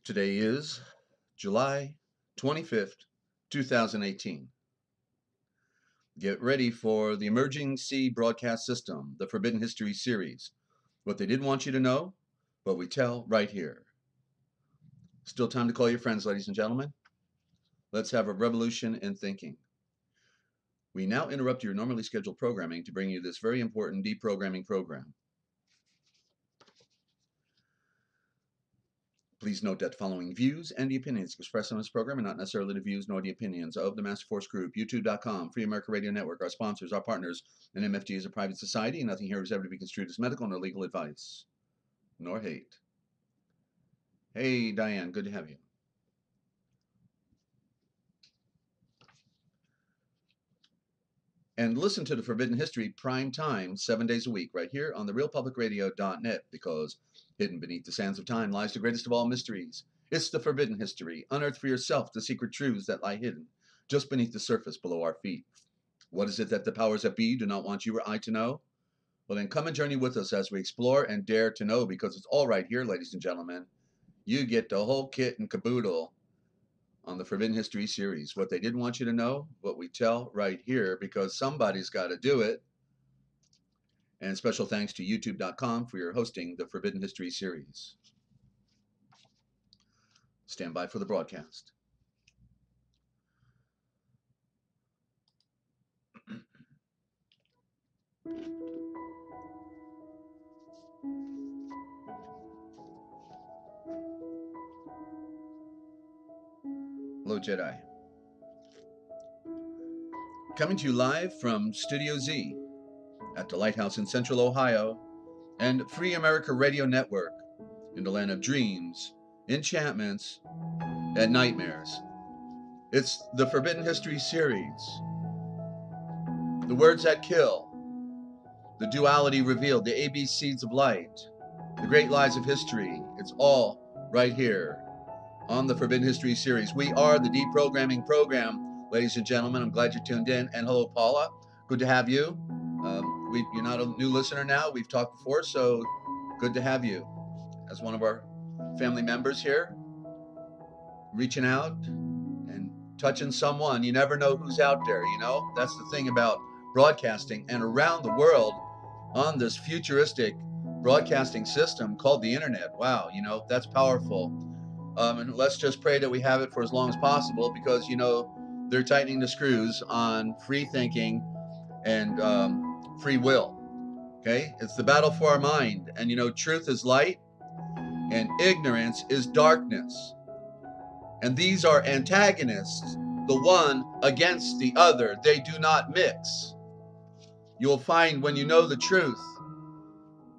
Today is July 25th, 2018. Get ready for the Emerging Sea Broadcast System, the Forbidden History series. What they didn't want you to know, but we tell right here. Still time to call your friends, ladies and gentlemen. Let's have a revolution in thinking. We now interrupt your normally scheduled programming to bring you this very important deprogramming program. Please note that the following views and the opinions expressed on this program are not necessarily the views nor the opinions of the Master Force Group, YouTube.com, Free America Radio Network, our sponsors, our partners, and MFG is a private society, and nothing here is ever to be construed as medical nor legal advice, nor hate. Hey, Diane, good to have you. And listen to the Forbidden History prime time 7 days a week right here on the realpublicradio.net, because hidden beneath the sands of time lies the greatest of all mysteries. It's the Forbidden History. Unearth for yourself the secret truths that lie hidden just beneath the surface below our feet. What is it that the powers that be do not want you or I to know? Well, then come and journey with us as we explore and dare to know, because it's all right here, ladies and gentlemen. You get the whole kit and caboodle on the Forbidden History series. What they didn't want you to know, what we tell right here, because somebody's got to do it. And special thanks to YouTube.com for your hosting the Forbidden History series. Stand by for the broadcast. Hello, Jedi. Coming to you live from Studio Z at the Lighthouse in Central Ohio and Free America Radio Network in the land of dreams, enchantments, and nightmares. It's the Forbidden History series. The words that kill, the duality revealed, the ABCs of light, the great lies of history. It's all right here on the Forbidden History series. We are the deprogramming program, ladies and gentlemen. I'm glad you tuned in. And hello, Paula. Good to have you. You're not a new listener now. We've talked before, so good to have you as one of our family members here, reaching out and touching someone. You never know who's out there, you know? That's the thing about broadcasting. And around the world on this futuristic broadcasting system called the internet. Wow, you know, that's powerful. And let's just pray that we have it for as long as possible, because, you know, they're tightening the screws on free thinking and free will. Okay? It's the battle for our mind. And, you know, truth is light and ignorance is darkness. And these are antagonists, the one against the other. They do not mix. You'll find when you know the truth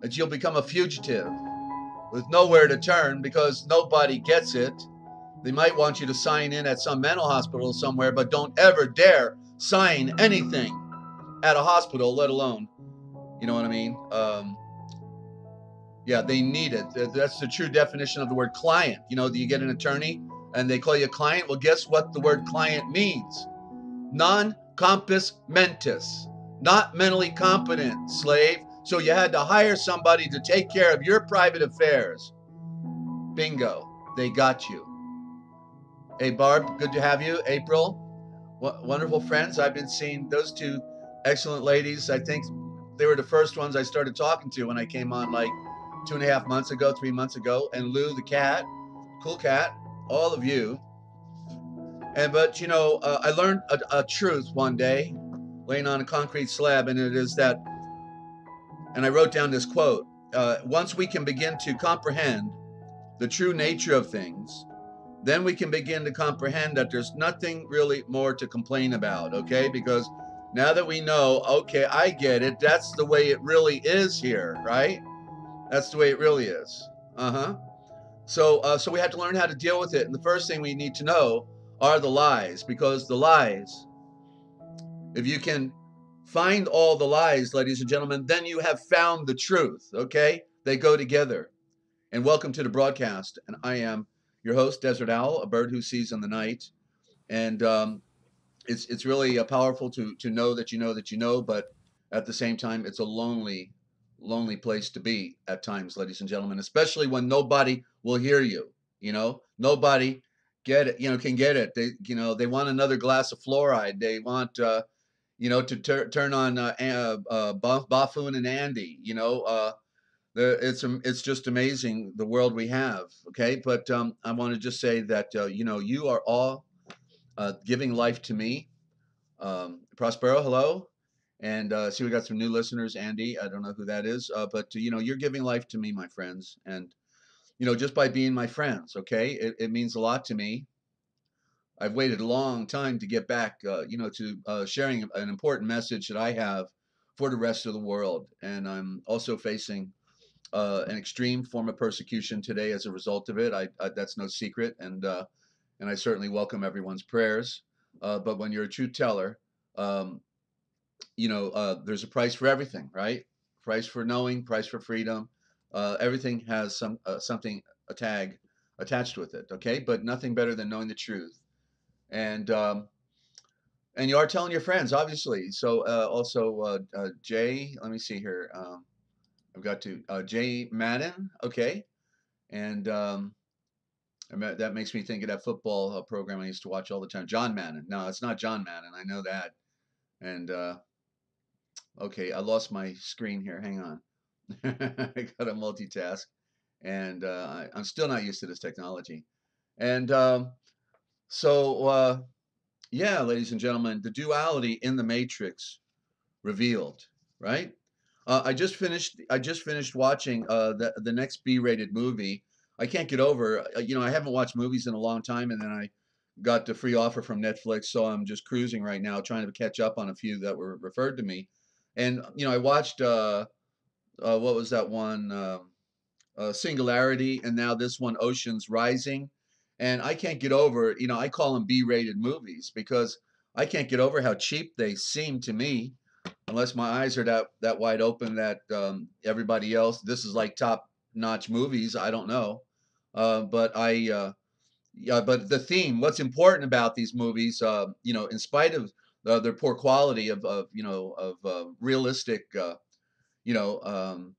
that you'll become a fugitive with nowhere to turn, because nobody gets it. They might want you to sign in at some mental hospital somewhere, but don't ever dare sign anything at a hospital, let alone, you know what I mean? Yeah, they need it. That's the true definition of the word client. You know, do you get an attorney and they call you a client? Well, guess what the word client means? Non compos mentis, not mentally competent, slave. So you had to hire somebody to take care of your private affairs. Bingo, they got you. Hey, Barb, good to have you. April, wonderful friends. I've been seeing those two excellent ladies. I think they were the first ones I started talking to when I came on like 2.5 months ago, 3 months ago. And Lou, the cat, cool cat, all of you. But, you know, I learned a truth one day laying on a concrete slab, and it is that, and I wrote down this quote, once we can begin to comprehend the true nature of things, then we can begin to comprehend that there's nothing really more to complain about, okay? Because now that we know, okay, I get it, that's the way it really is here, right? That's the way it really is. So we have to learn how to deal with it. And the first thing we need to know are the lies, because the lies, if you can find all the lies, ladies and gentlemen, then you have found the truth, okay? They go together. And welcome to the broadcast. And I am your host, Desert Owl, a bird who sees in the night. And it's really powerful to know that you know that you know, but at the same time, it's a lonely place to be at times, ladies and gentlemen, especially when nobody will hear you. Nobody get it, can get it. They want another glass of fluoride. They want, to turn on Buffoon and Andy. It's just amazing the world we have. Okay, but I want to just say that you are all giving life to me. Prospero, hello. And see, we got some new listeners. Andy, I don't know who that is, but you're giving life to me, my friends, and just by being my friends. Okay, it means a lot to me. I've waited a long time to get back, to sharing an important message that I have for the rest of the world, and I'm also facing an extreme form of persecution today as a result of it. That's no secret, and I certainly welcome everyone's prayers. But when you're a truth teller, um, there's a price for everything, right? Price for knowing, price for freedom. Everything has something, a tag attached with it. Okay, but nothing better than knowing the truth, and and you are telling your friends, obviously. So also Jay, let me see here. I've got to Jay Madden. Okay, and that makes me think of that football program I used to watch all the time. John Madden. No, it's not John Madden. I know that. And okay, I lost my screen here. Hang on. I got to multitask, and I'm still not used to this technology. And so, yeah, ladies and gentlemen, the duality in the Matrix revealed, right? I just finished watching the next B-rated movie. I can't get over. I haven't watched movies in a long time, and then I got the free offer from Netflix, so I'm just cruising right now, trying to catch up on a few that were referred to me. And I watched what was that one? Singularity, and now this one, Ocean's Rising. And I can't get over. I call them B-rated movies because I can't get over how cheap they seem to me unless my eyes are that wide open that everybody else, this is like top notch movies. I don't know, but the theme, what's important about these movies, in spite of their poor quality of realistic, you know, um,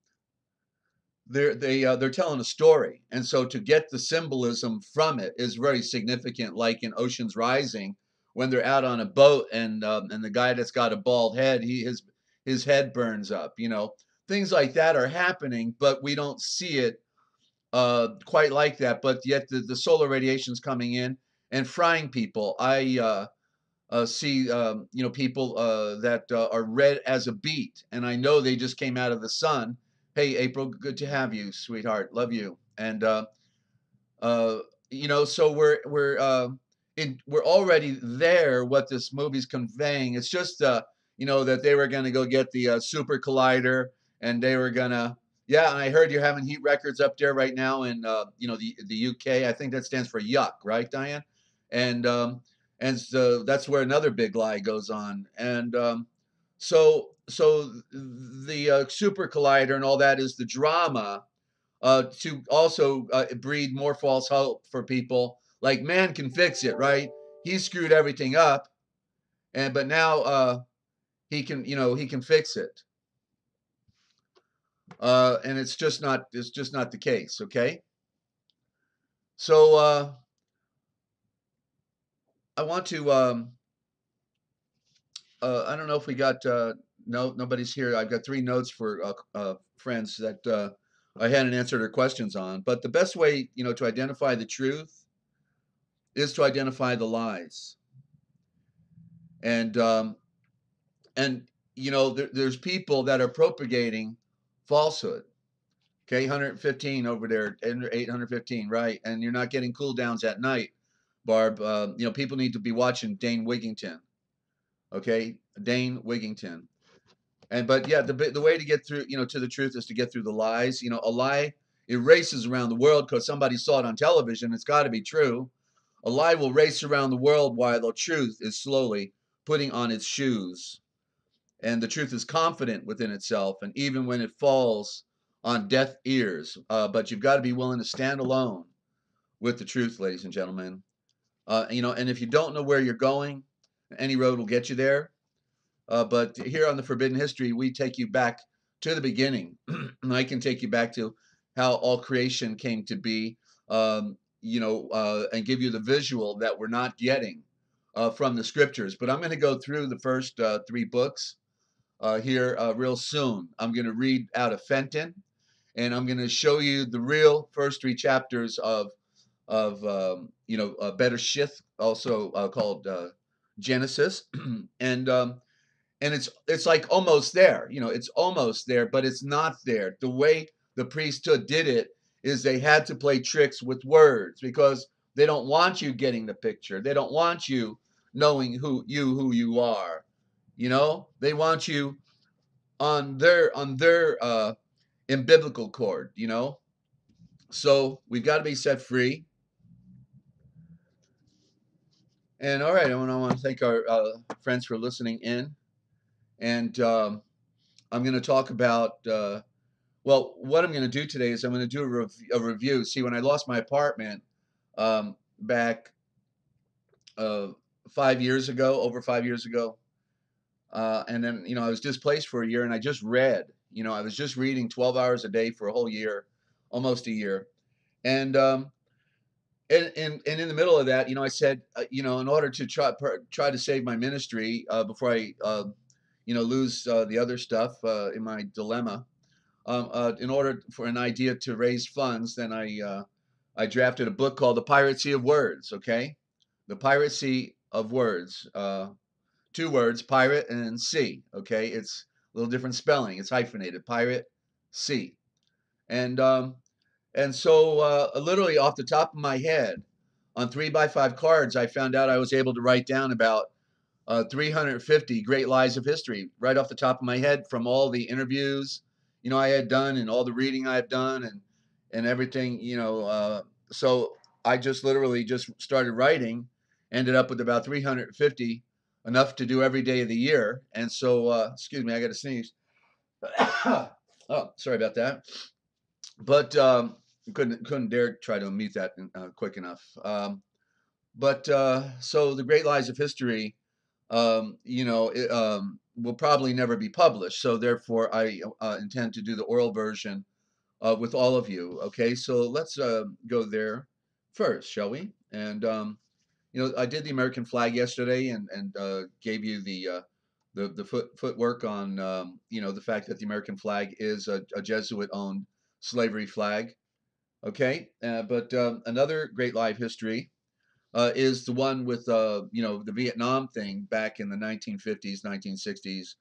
they're telling a story, and so to get the symbolism from it is very significant. Like in Ocean's Rising, when they're out on a boat and the guy that's got a bald head, his head burns up. Things like that are happening, but we don't see it quite like that. But yet the solar radiation's coming in and frying people. I see people that are red as a beet, and I know they just came out of the sun. Hey, April, good to have you, sweetheart. Love you. And uh, so we're already there. What this movie's conveying, it's just that they were going to go get the super collider, and they were gonna. Yeah, and I heard you're having heat records up there right now in the UK. I think that stands for yuck, right, Diane? And so that's where another big lie goes on. And so the super collider and all that is the drama to also breed more false hope for people. Like, man can fix it, right? He screwed everything up, but now he can fix it. And it's just not the case. Okay. So I want to I don't know if we got nobody's here. I've got 3 notes for friends that I hadn't answered their questions on. But the best way, to identify the truth is to identify the lies. And there's people that are propagating falsehood. Okay, 115 over there, 815, right? And you're not getting cool downs at night, Barb. People need to be watching Dane Wigington. Okay, Dane Wigington. But yeah, the way to get through, to the truth is to get through the lies. A lie, it races around the world because somebody saw it on television. It's got to be true. A lie will race around the world while the truth is slowly putting on its shoes. And the truth is confident within itself, and even when it falls on deaf ears. But you've got to be willing to stand alone with the truth, ladies and gentlemen. And if you don't know where you're going, any road will get you there. But here on the Forbidden History, we take you back to the beginning. And I can take you back to how all creation came to be. and give you the visual that we're not getting from the scriptures. But I'm going to go through the first 3 books here real soon. I'm going to read out of Fenton, and I'm going to show you the real first 3 chapters of Better Shith, also called Genesis, and it's like almost there. It's almost there, but it's not there. The way the priesthood did it is they had to play tricks with words because they don't want you getting the picture. They don't want you knowing who you are. They want you on their in biblical chord. So we've got to be set free. And all right, I want to thank our friends for listening in. And I'm going to talk about, what I'm going to do today is I'm going to do a review. See, when I lost my apartment back over 5 years ago, and then, I was displaced for a year, and I just read, I was just reading 12 hours a day for a whole year, almost a year. And in the middle of that, I said, in order to try to save my ministry before I, lose the other stuff in my dilemma, in order for an idea to raise funds, then I drafted a book called The Piracy of Words. Okay, The Piracy of Words. 2 words, pirate and sea. Okay, it's a little different spelling. It's hyphenated. Pirate, sea, and so literally off the top of my head, on 3x5 cards, I found out I was able to write down about 350 great lies of history right off the top of my head from all the interviews, I had done and all the reading I have done and everything, so I just literally just started writing, ended up with about 350, enough to do every day of the year. And so, excuse me, I got to sneeze. Oh, sorry about that. But couldn't dare try to meet that quick enough. So the Great Lies of History, will probably never be published. So therefore, I intend to do the oral version with all of you. Okay, so let's go there first, shall we? And I did the American flag yesterday and gave you the footwork on the fact that the American flag is a Jesuit-owned slavery flag. Okay, but another great live history is the one with the Vietnam thing back in the 1950s, 1960s,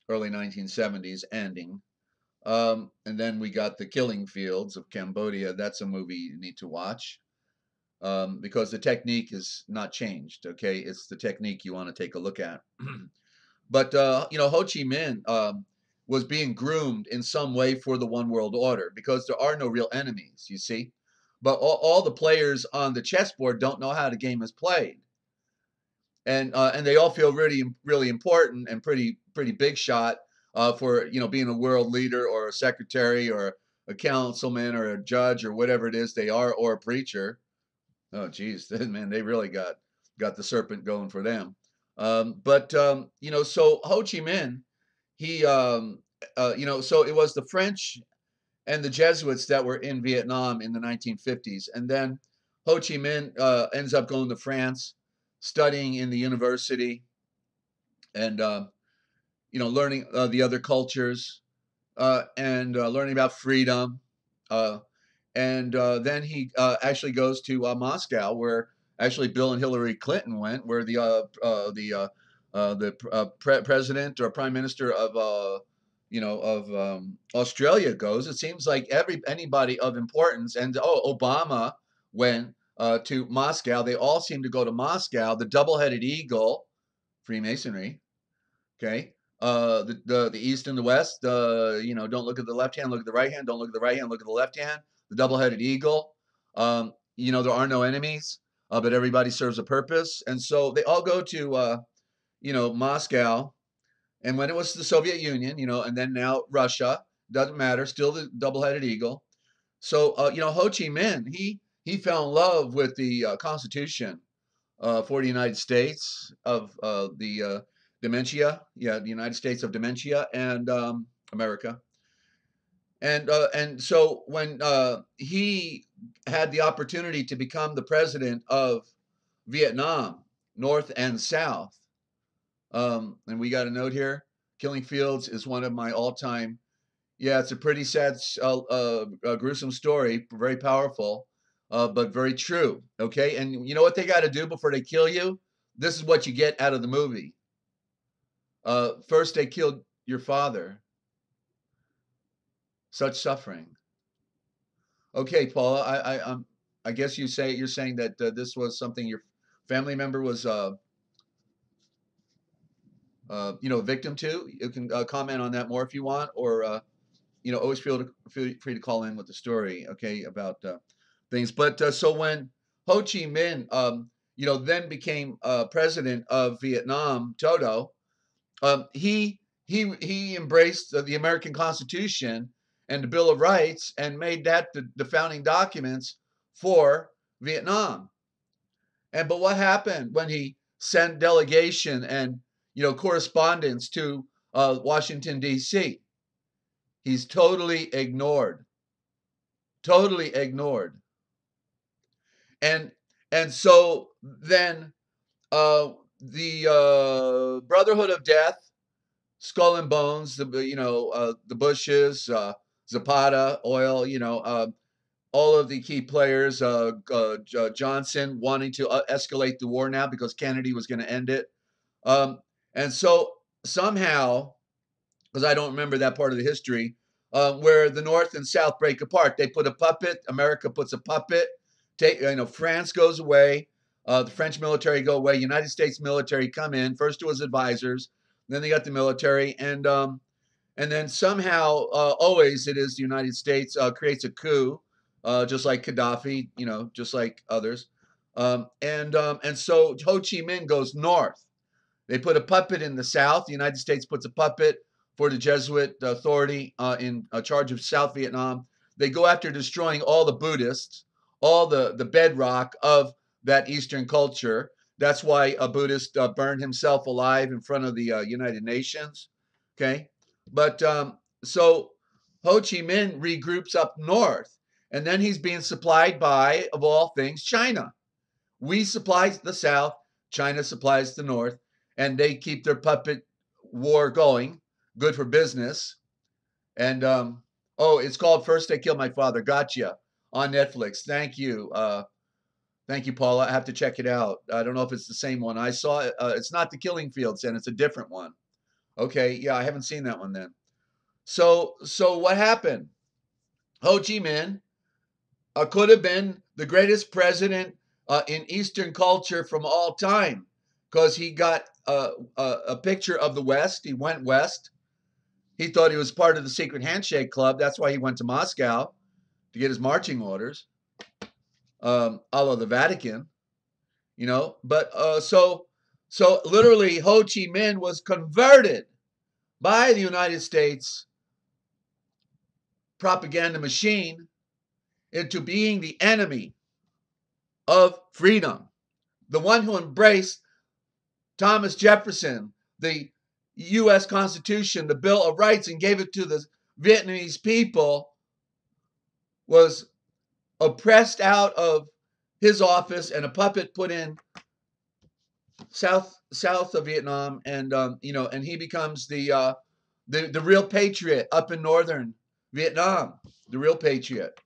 early 1970s ending. And then we got the killing fields of Cambodia. That's a movie you need to watch because the technique is not changed. Okay, it's the technique you want to take a look at. But Ho Chi Minh was being groomed in some way for the one world order because there are no real enemies, you see. But all the players on the chessboard don't know how the game is played, and they all feel really really important and pretty big shot for being a world leader or a secretary or a councilman or a judge or whatever it is they are, or a preacher. Oh, geez, man, they really got the serpent going for them. So Ho Chi Minh, he, so it was the French and the Jesuits that were in Vietnam in the 1950s. And then Ho Chi Minh ends up going to France, studying in the university and, learning the other cultures and learning about freedom. And then he actually goes to Moscow, where actually Bill and Hillary Clinton went, where the president or prime minister of Australia goes. It seems like anybody of importance, and Obama went to Moscow. They all seem to go to Moscow. The double-headed eagle, Freemasonry. Okay. The East and the West, don't look at the left hand, look at the right hand, don't look at the right hand, look at the left hand, the double-headed eagle. There are no enemies, but everybody serves a purpose. And so they all go to, Moscow. And when it was the Soviet Union, and then now Russia, doesn't matter, still the double-headed eagle. So, Ho Chi Minh, he fell in love with the Constitution for the United States of the Dementia, the United States of Dementia and America. And so when he had the opportunity to become the president of Vietnam, North and South, and we got a note here, Killing Fields is one of my all-time. Yeah, it's a pretty sad, gruesome story, very powerful, but very true. Okay, and you know what they got to do before they kill you? This is what you get out of the movie. First, they killed your father. Such suffering. Okay, Paula, I guess you're saying that this was something your family member was victim to. You can comment on that more if you want, or always feel free to call in with the story, okay, about things. But so when Ho Chi Minh, then became president of Vietnam, Toto, he embraced the American Constitution and the Bill of Rights and made that the founding documents for Vietnam. But what happened when he sent delegation and correspondence to Washington D.C.? He's totally ignored. Totally ignored. And so then the Brotherhood of Death, Skull and Bones, the Bushes, Zapata, Oil, all of the key players, Johnson wanting to escalate the war now because Kennedy was going to end it. And so somehow, because I don't remember that part of the history, where the North and South break apart, they put a puppet. America puts a puppet. France goes away. The French military go away. United States military come in. First it was advisors. Then they got the military. And then somehow, always it is the United States creates a coup, just like Gaddafi, just like others. And so Ho Chi Minh goes north. They put a puppet in the South. The United States puts a puppet for the Jesuit authority in charge of South Vietnam. They go after destroying all the Buddhists, all the bedrock of that Eastern culture. That's why a Buddhist burned himself alive in front of the United Nations. Okay. But so Ho Chi Minh regroups up north, and then he's being supplied by, of all things, China. We supply the South, China supplies the North, and they keep their puppet war going. Good for business. And it's called First They Killed My Father. Gotcha. On Netflix. Thank you. Thank you, Paula. I have to check it out. I don't know if it's the same one I saw. It's not the Killing Fields, and it's a different one. Okay, yeah, I haven't seen that one then. So what happened? Ho Chi Minh could have been the greatest president in Eastern culture from all time, because he got a picture of the West. He went west. He thought he was part of the secret handshake club. That's why he went to Moscow to get his marching orders, a la the Vatican, But so literally, Ho Chi Minh was converted by the United States propaganda machine into being the enemy of freedom, the one who embraced Thomas Jefferson, the U.S. Constitution, the Bill of Rights, and gave it to the Vietnamese people, was oppressed out of his office and a puppet put in south of Vietnam, and and he becomes the real patriot up in northern Vietnam, the real patriot,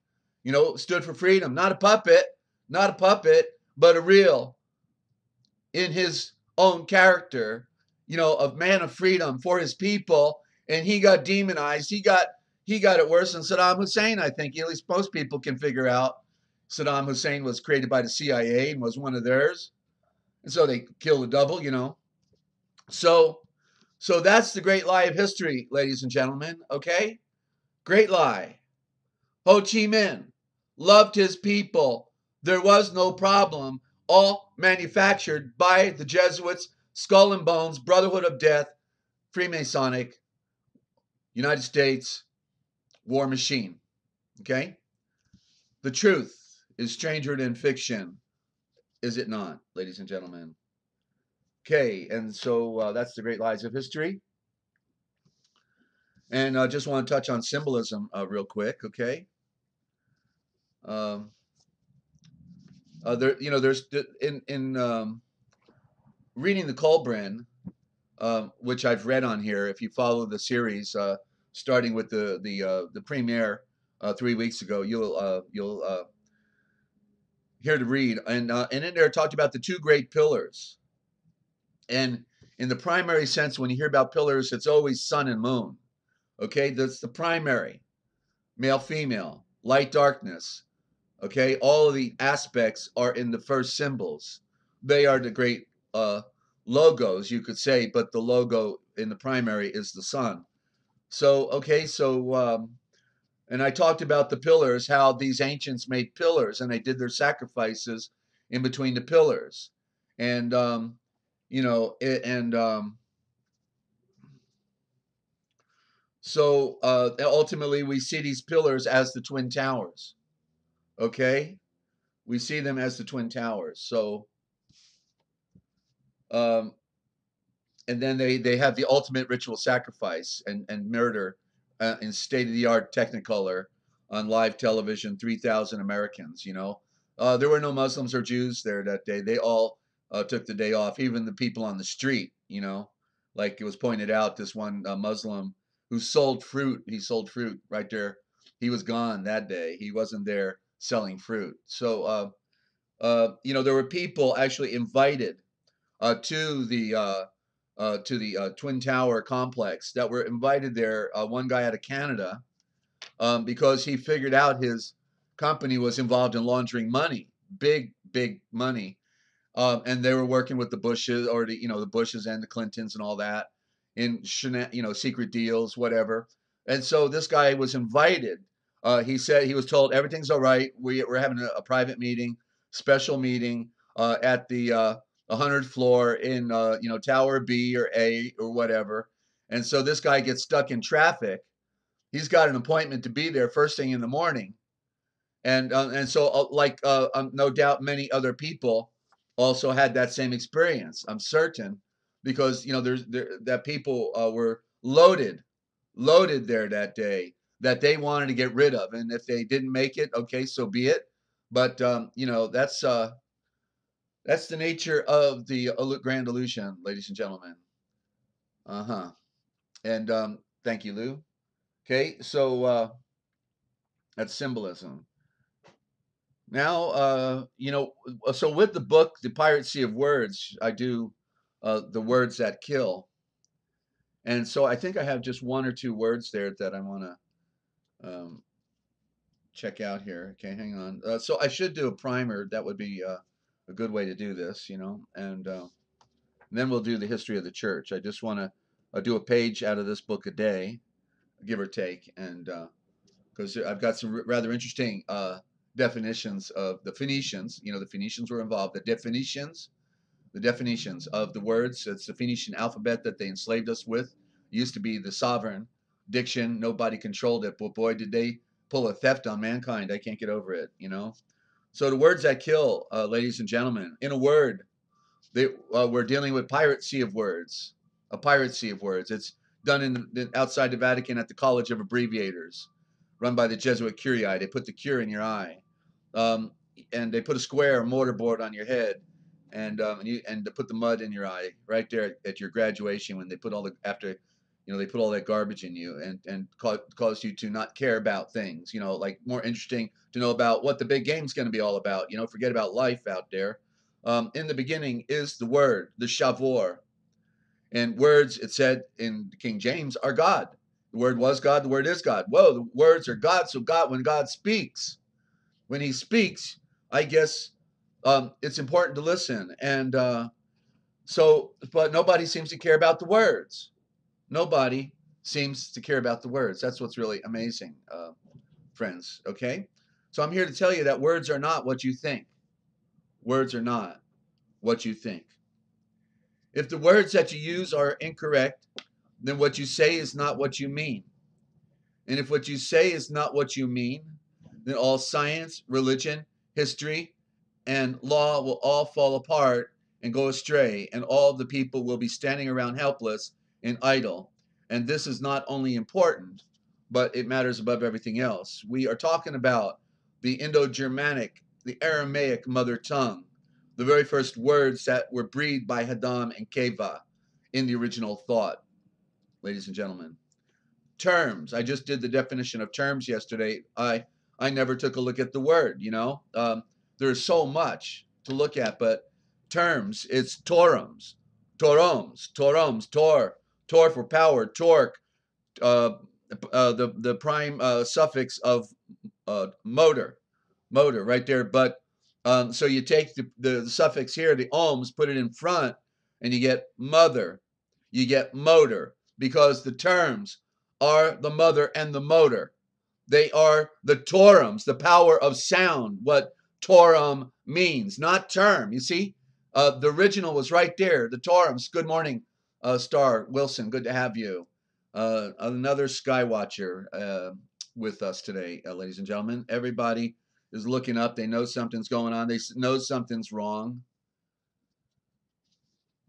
stood for freedom, not a puppet, but a real, in his own character, of man of freedom for his people. And he got demonized. He got it worse than Saddam Hussein, I think. At least most people can figure out Saddam Hussein was created by the CIA and was one of theirs. And so they killed a double, So that's the great lie of history, ladies and gentlemen, okay? Great lie. Ho Chi Minh loved his people. There was no problem. All manufactured by the Jesuits, Skull and Bones, Brotherhood of Death, Freemasonic, United States, war machine. Okay? The truth is stranger than fiction, is it not, ladies and gentlemen? Okay, and so that's the great lies of history. And I just want to touch on symbolism real quick, okay? Um, there's in reading the Colbrin, which I've read on here. If you follow the series, starting with the premiere 3 weeks ago, you'll hear to read, and in there it talked about the two great pillars. And in the primary sense, when you hear about pillars, it's always sun and moon. Okay, that's the primary, male, female, light, darkness. Okay, all of the aspects are in the first symbols. They are the great logos, you could say, but the logo in the primary is the sun. So, okay, and I talked about the pillars, how these ancients made pillars and they did their sacrifices in between the pillars. And, so ultimately we see these pillars as the Twin Towers. Okay? We see them as the Twin Towers. So, um, and then they have the ultimate ritual sacrifice and murder in state-of-the-art Technicolor on live television, 3,000 Americans, there were no Muslims or Jews there that day. They all took the day off, even the people on the street, like it was pointed out, this one Muslim who sold fruit, he sold fruit right there. He was gone that day. He wasn't there selling fruit. So, there were people actually invited to the Twin Tower complex that were invited there. One guy out of Canada, because he figured out his company was involved in laundering money, big money, and they were working with the Bushes or the Bushes and the Clintons and all that in secret deals, whatever. And so this guy was invited. He said he was told everything's all right. We're having a private meeting, special meeting at the 100th floor in Tower B or A or whatever. And so this guy gets stuck in traffic. He's got an appointment to be there first thing in the morning, and so no doubt many other people also had that same experience. I'm certain, because that people were loaded there that day that they wanted to get rid of, and if they didn't make it, okay, so be it. But that's the nature of the grand illusion, ladies and gentlemen. Uh-huh. And thank you, Lou. Okay, so that's symbolism. Now, so with the book, The Pirate Sea of Words, I do the words that kill. And so I think I have just one or two words there that I want to check out here. Okay, hang on. So I should do a primer. That would be a good way to do this, and then we'll do the history of the church. I just want to do a page out of this book a day, give or take, and because I've got some rather interesting definitions of the Phoenicians. The Phoenicians were involved. The definitions of the words. It's the Phoenician alphabet that they enslaved us with. It used to be the sovereign diction. Nobody controlled it. But boy, did they pull a theft on mankind. I can't get over it, So the words that kill, ladies and gentlemen, in a word, we're dealing with pirate sea of words. A pirate sea of words. It's done outside the Vatican at the College of Abbreviators, run by the Jesuit Curii. They put the cure in your eye, and they put a square mortarboard on your head, and they put the mud in your eye right there at your graduation when they put they put all that garbage in you and cause you to not care about things. Like more interesting to know about what the big game's going to be all about. Forget about life out there. In the beginning is the word, the shavor. And words, it said in King James, are God. The word was God, the word is God. Whoa, the words are God. So when God speaks, when he speaks, I guess it's important to listen. And but nobody seems to care about the words. Nobody seems to care about the words. That's what's really amazing, friends. Okay? So I'm here to tell you that words are not what you think. Words are not what you think. If the words that you use are incorrect, then what you say is not what you mean. And if what you say is not what you mean, then all science, religion, history, and law will all fall apart and go astray, and all the people will be standing around helpless and idle. And this is not only important, but it matters above everything else. We are talking about the Indo-Germanic, the Aramaic mother tongue, the very first words that were breathed by Hadam and Keva in the original thought, ladies and gentlemen. Terms. I just did the definition of terms yesterday. I never took a look at the word, you know. There's so much to look at, but terms, it's torums, tor for power, torque, the prime suffix of motor right there. But so you take the suffix here, the ohms, put it in front, and you get mother, you get motor, because the terms are the mother and the motor. They are the torums, the power of sound, what torum means, not term. You see, the original was right there, the torums. Good morning, Star Wilson. Good to have you. Another Skywatcher with us today, ladies and gentlemen. Everybody is looking up. They know something's going on. They know something's wrong.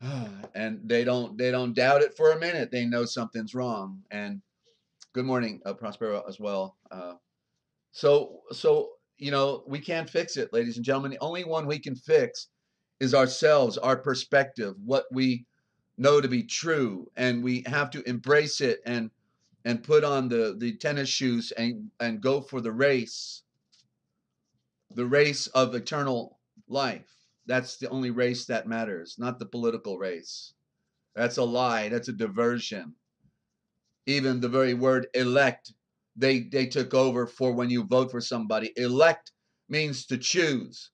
And they don't doubt it for a minute. They know something's wrong. And good morning, Prospero, as well. So you know, we can't fix it, ladies and gentlemen. The only one we can fix is ourselves, our perspective, what we know to be true, and we have to embrace it and put on the tennis shoes and go for the race of eternal life. That's the only race that matters, not the political race. That's a lie. That's a diversion. Even the very word elect, they took over for when you vote for somebody. Elect means to choose.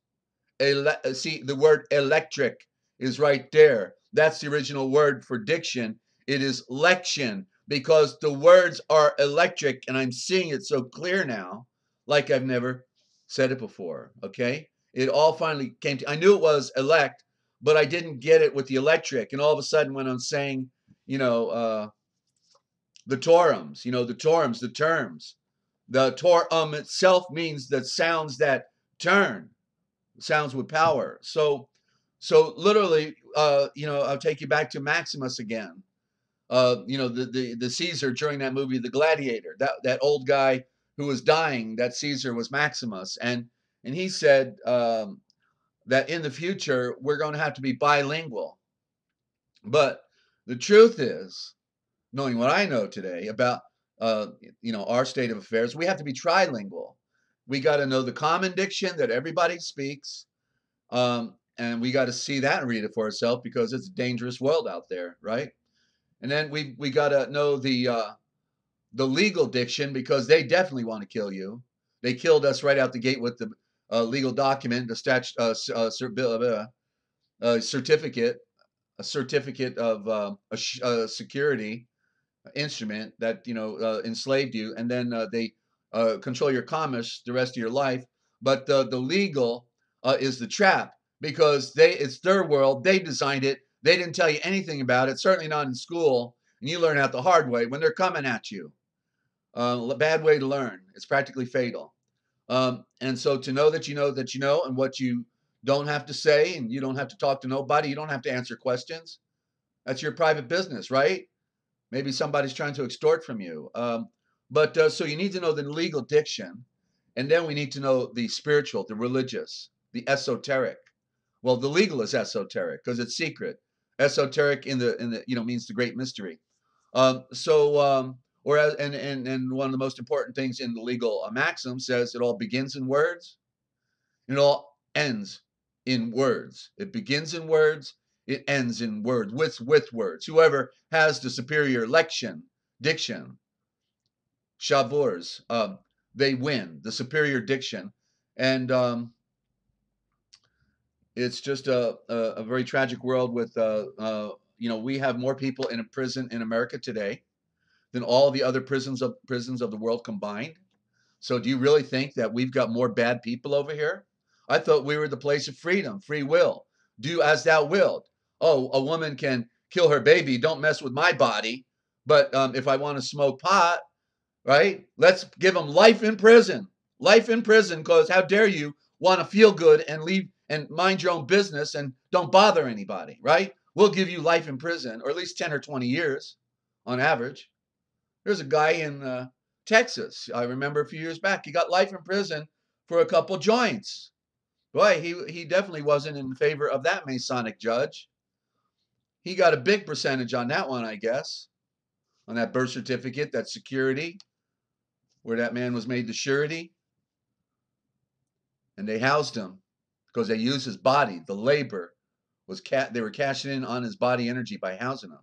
See, the word electric is right there. That's the original word for diction. It is lection, because the words are electric, and I'm seeing it so clear now, like I've never said it before. Okay, it all finally came to. I knew it was elect, but I didn't get it with the electric. And all of a sudden, when I'm saying, you know, the torums, you know, the torums, the terms, the torum itself means the sounds that turn, sounds with power. So literally, you know, I'll take you back to Maximus again. You know, the Caesar during that movie, The Gladiator, that old guy who was dying, that Caesar was Maximus. And he said that in the future, we're going to have to be bilingual. But the truth is, knowing what I know today about, you know, our state of affairs, we have to be trilingual. We got to know the common diction that everybody speaks. And we got to see that and read it for ourselves, because it's a dangerous world out there, right? And then we got to know the legal diction, because they definitely want to kill you. They killed us right out the gate with the legal document, the certificate, a certificate of a security instrument that, you know, enslaved you, and then they control your commerce the rest of your life. But the legal is the trap, because it's their world. They designed it. They didn't tell you anything about it, certainly not in school, and you learn out the hard way when they're coming at you. Bad way to learn. It's practically fatal. And so to know that you know that you know, and what you don't have to say, and you don't have to talk to nobody, you don't have to answer questions. That's your private business, right? Maybe somebody's trying to extort from you. But so you need to know the legal diction, and then we need to know the spiritual, the religious, the esoteric. Well, the legal is esoteric because it's secret. Esoteric in the you know, means the great mystery. Whereas and one of the most important things in the legal maxim says it all begins in words, and it all ends in words. It begins in words, it ends in words, with words. Whoever has the superior diction, shavurs, they win, the superior diction. And it's just a very tragic world with, you know, we have more people in a prison in America today than all the other prisons of the world combined. So do you really think that we've got more bad people over here? I thought we were the place of freedom, free will. Do as thou wilt. Oh, a woman can kill her baby. Don't mess with my body. But if I want to smoke pot, right? Let's give them life in prison. Life in prison, because how dare you want to feel good and leave and mind your own business and don't bother anybody, right? We'll give you life in prison, or at least 10 or 20 years on average. There's a guy in Texas. I remember a few years back. He got life in prison for a couple joints. Boy, he definitely wasn't in favor of that Masonic judge. He got a big percentage on that one, I guess, on that birth certificate, that security, where that man was made the surety. And they housed him because they used his body. The labor was they were cashing in on his body energy by housing him.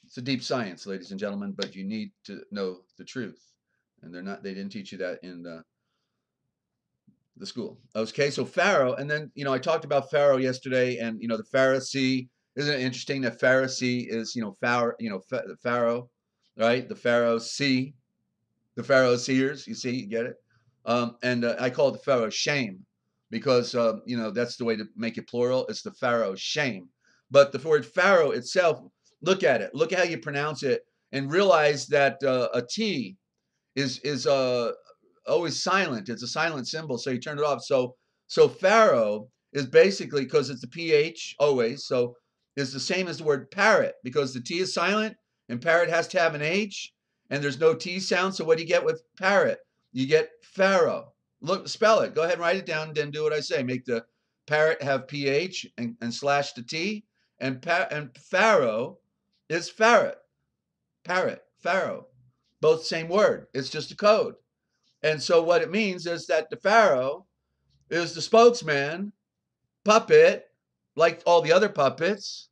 It's a deep science, ladies and gentlemen, but you need to know the truth. And they didn't teach you that in the school. Okay, so Pharaoh, and then, I talked about Pharaoh yesterday, and, the Pharisee. Isn't it interesting that Pharisee is, Pharaoh, right? The Pharisee, the Phariseers, you see, you get it? And I call it the Pharaoh shame because, that's the way to make it plural. It's the Pharaoh shame. But the word Pharaoh itself, look at it. Look at how you pronounce it and realize that a T is always silent. It's a silent symbol, so you turn it off. So Pharaoh is basically, because it's the PH always, so it's the same as the word parrot because the T is silent and parrot has to have an H and there's no T sound. So what do you get with parrot? You get Pharaoh. Look, spell it. Go ahead and write it down and then do what I say. Make the parrot have PH and slash the T. And Pharaoh is ferret. Parrot, Pharaoh. Both same word. It's just a code. And so what it means is that the Pharaoh is the spokesman, puppet, like all the other puppets,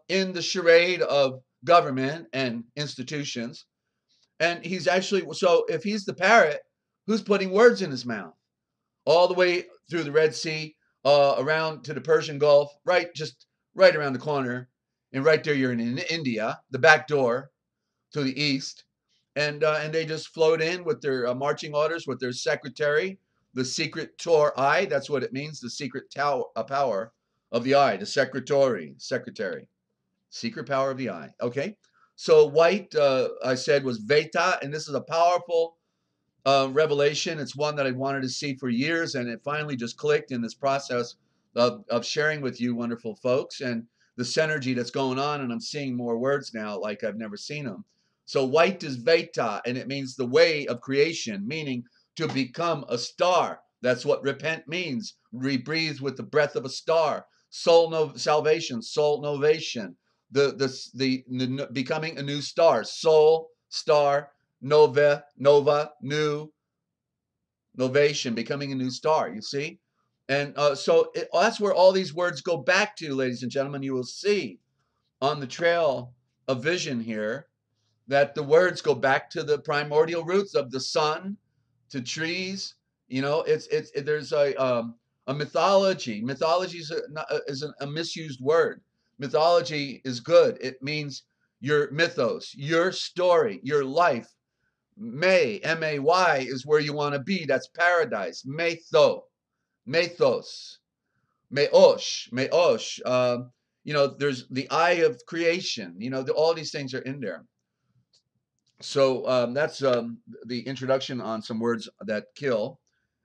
in the charade of government and institutions. And he's actually, so if he's the parrot, who's putting words in his mouth? All the way through the Red Sea, around to the Persian Gulf, just right around the corner. And right there, you're in India, the back door to the east. And they just float in with their marching orders, with their secretary, the secret Tor eye. That's what it means, the secret power of the eye, the secretary, secret power of the eye. Okay. So white, I said, was Veta, and this is a powerful revelation. It's one that I wanted to see for years, and it finally just clicked in this process of sharing with you, wonderful folks, and the synergy that's going on, and I'm seeing more words now like I've never seen them. So white is Veta, and it means the way of creation, meaning to become a star. That's what repent means. Rebreathe with the breath of a star. Salvation, soul novation. The becoming a new star. Soul, star, nova, new, novation, becoming a new star, you see? And so that's where all these words go back to, ladies and gentlemen. You will see on the trail of vision here that the words go back to the primordial roots of the sun, to trees. There's a mythology. Mythology is a misused word. Mythology is good. It means your mythos, your story, your life. M-A-Y is where you want to be. That's paradise. Mythos, meosh. There's the eye of creation. All these things are in there. So that's the introduction on some words that kill,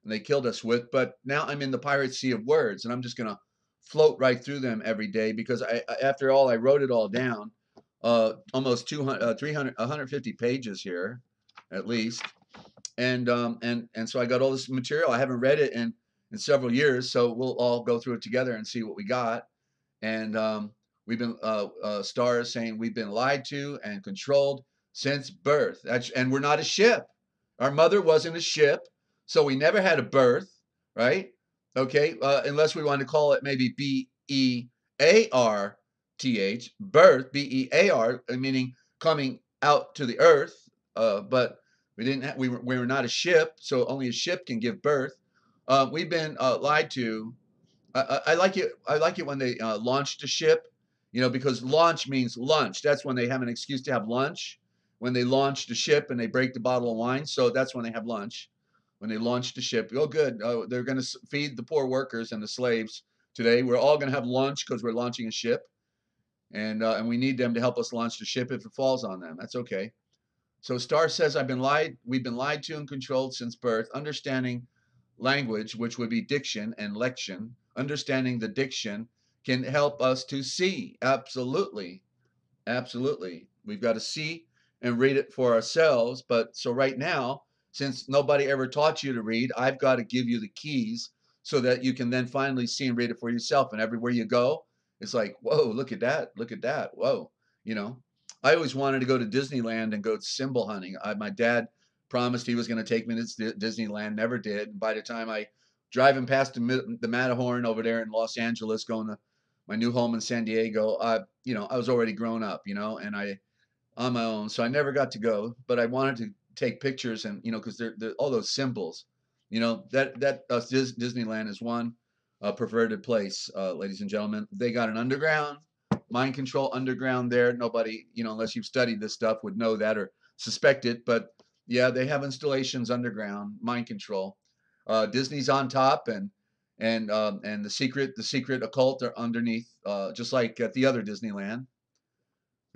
and they killed us with. But now I'm in the pirate sea of words, and I'm just going to float right through them every day because after all, I wrote it all down. Almost 200, 300, 150 pages here, at least. And so I got all this material. I haven't read it in several years, so we'll all go through it together and see what we got. And we've been stars saying we've been lied to and controlled since birth. And we're not a ship. Our mother wasn't a ship, so we never had a birth, right? Okay, unless we want to call it maybe B-E-A-R-T-H, birth, B-E-A-R, meaning coming out to the earth. But we didn't. We were not a ship, so only a ship can give birth. We've been lied to. I like it. I like it when they launched a ship, because launch means lunch. That's when they have an excuse to have lunch. When they launch the ship and they break the bottle of wine, so that's when they have lunch. When they launch the ship, oh good, they're going to feed the poor workers and the slaves today. We're all going to have lunch because we're launching a ship, and we need them to help us launch the ship if it falls on them. That's okay. So Star says, we've been lied to and controlled since birth. Understanding language, which would be diction and lection, understanding the diction can help us to see. Absolutely. Absolutely. We've got to see and read it for ourselves. But so right now, since nobody ever taught you to read, I've got to give you the keys so that you can then finally see and read it for yourself. And everywhere you go, it's like, whoa, look at that, look at that, whoa, you know. I always wanted to go to Disneyland and go symbol hunting. My dad promised he was going to take me to Disneyland, never did. And by the time I driving past the Matterhorn over there in Los Angeles, going to my new home in San Diego, you know, I was already grown up, you know, and I on my own, so I never got to go. But I wanted to take pictures, and you know, because they're all those symbols, you know, that Disneyland is one perverted place, ladies and gentlemen. They got an underground mind control underground there. Nobody, you know, unless you've studied this stuff, would know that or suspect it. But yeah, they have installations underground, mind control. Disney's on top, and the secret occult are underneath, just like at the other Disneyland.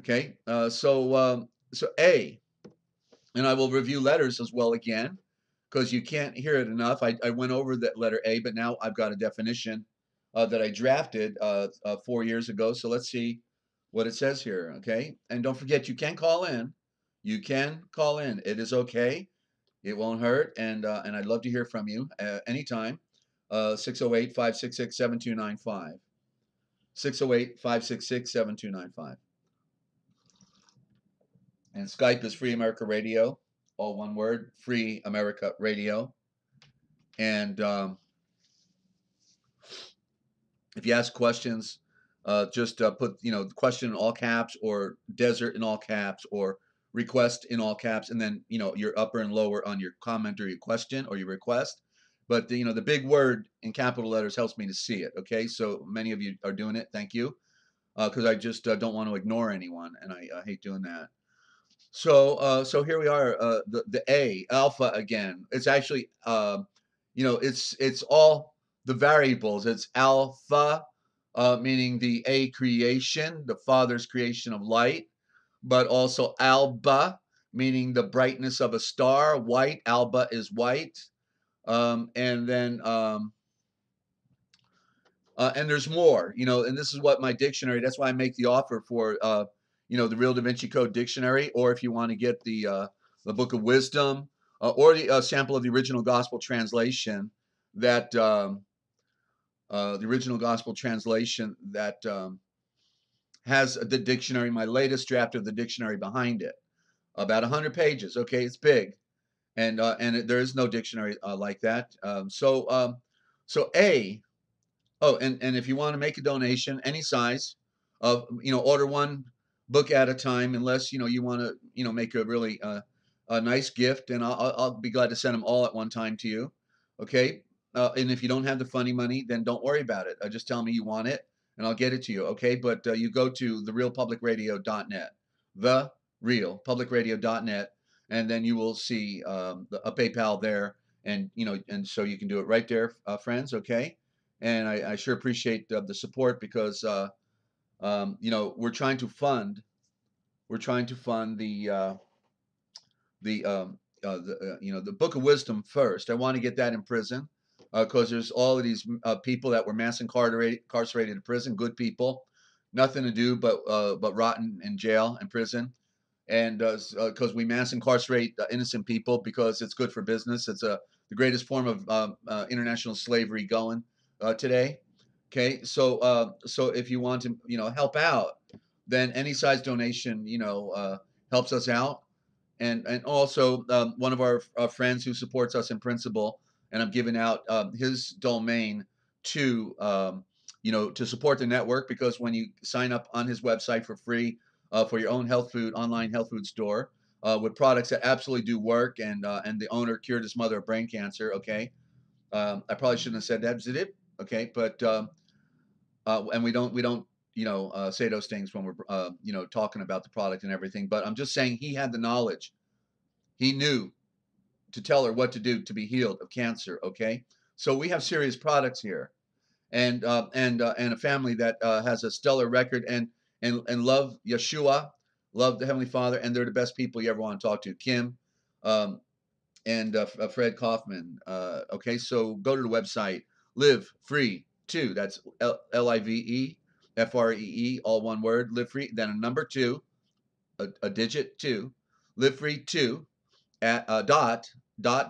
Okay, so A, and I will review letters as well again, because you can't hear it enough. I went over that letter A, but now I've got a definition that I drafted 4 years ago. So let's see what it says here. Okay, and don't forget, you can call in. You can call in. It is okay. It won't hurt, and I'd love to hear from you anytime. 608-566-7295. 608-566-7295. And Skype is Free America Radio, all one word, Free America Radio. And if you ask questions, just put, you know, the question in all caps, or desert in all caps, or request in all caps, and then, you know, your upper and lower on your comment or your question or your request. But the, you know, the big word in capital letters helps me to see it. Okay, so many of you are doing it. Thank you, because I just don't want to ignore anyone, and I hate doing that. So here we are, the A, alpha again. It's actually, you know, it's all the variables. It's alpha, meaning the A creation, the Father's creation of light, but also alba, meaning the brightness of a star. White, alba is white, and then and there's more, you know, and this is what my dictionary, that's why I make the offer for, you know, the Real Da Vinci Code Dictionary, or if you want to get the Book of Wisdom, or the sample of the original gospel translation that, the original gospel translation that has the dictionary, my latest draft of the dictionary behind it, about 100 pages. Okay, it's big, and there is no dictionary like that. So A, oh, and if you want to make a donation, any size, of, you know, order one book at a time, unless, you know, you want to, you know, make a really a nice gift, and I'll be glad to send them all at one time to you. Okay, and if you don't have the funny money, then don't worry about it. Just tell me you want it, and I'll get it to you. Okay, but you go to therealpublicradio.net, therealpublicradio.net, and then you will see a PayPal there, and you know, and so you can do it right there, friends. Okay. And I sure appreciate the support, because you know, we're trying to fund the you know, the Book of Wisdom first. I want to get that in prison, because there's all of these people that were mass incarcerated in prison, good people, nothing to do but rotten in jail and prison, and because we mass incarcerate innocent people because it's good for business. It's the greatest form of international slavery going today. Okay, so if you want to, you know, help out, then any size donation, you know, helps us out. And also, one of our friends who supports us in principle, and I'm giving out his domain to, you know, to support the network, because when you sign up on his website for free, for your own health food, online health food store, with products that absolutely do work, and the owner cured his mother of brain cancer. Okay, I probably shouldn't have said that, did it? Okay, but and we don't you know, say those things when we're you know, talking about the product and everything. But I'm just saying, he had the knowledge. He knew to tell her what to do to be healed of cancer. Okay, so we have serious products here, and a family that has a stellar record, and love Yeshua, love the Heavenly Father, and they're the best people you ever want to talk to. Kim, um, and Fred Kaufman. Okay, so go to the website, Live Free 2. That's LIVE FREE, all one word. Live Free, then a number 2, a digit 2. livefree2 at dot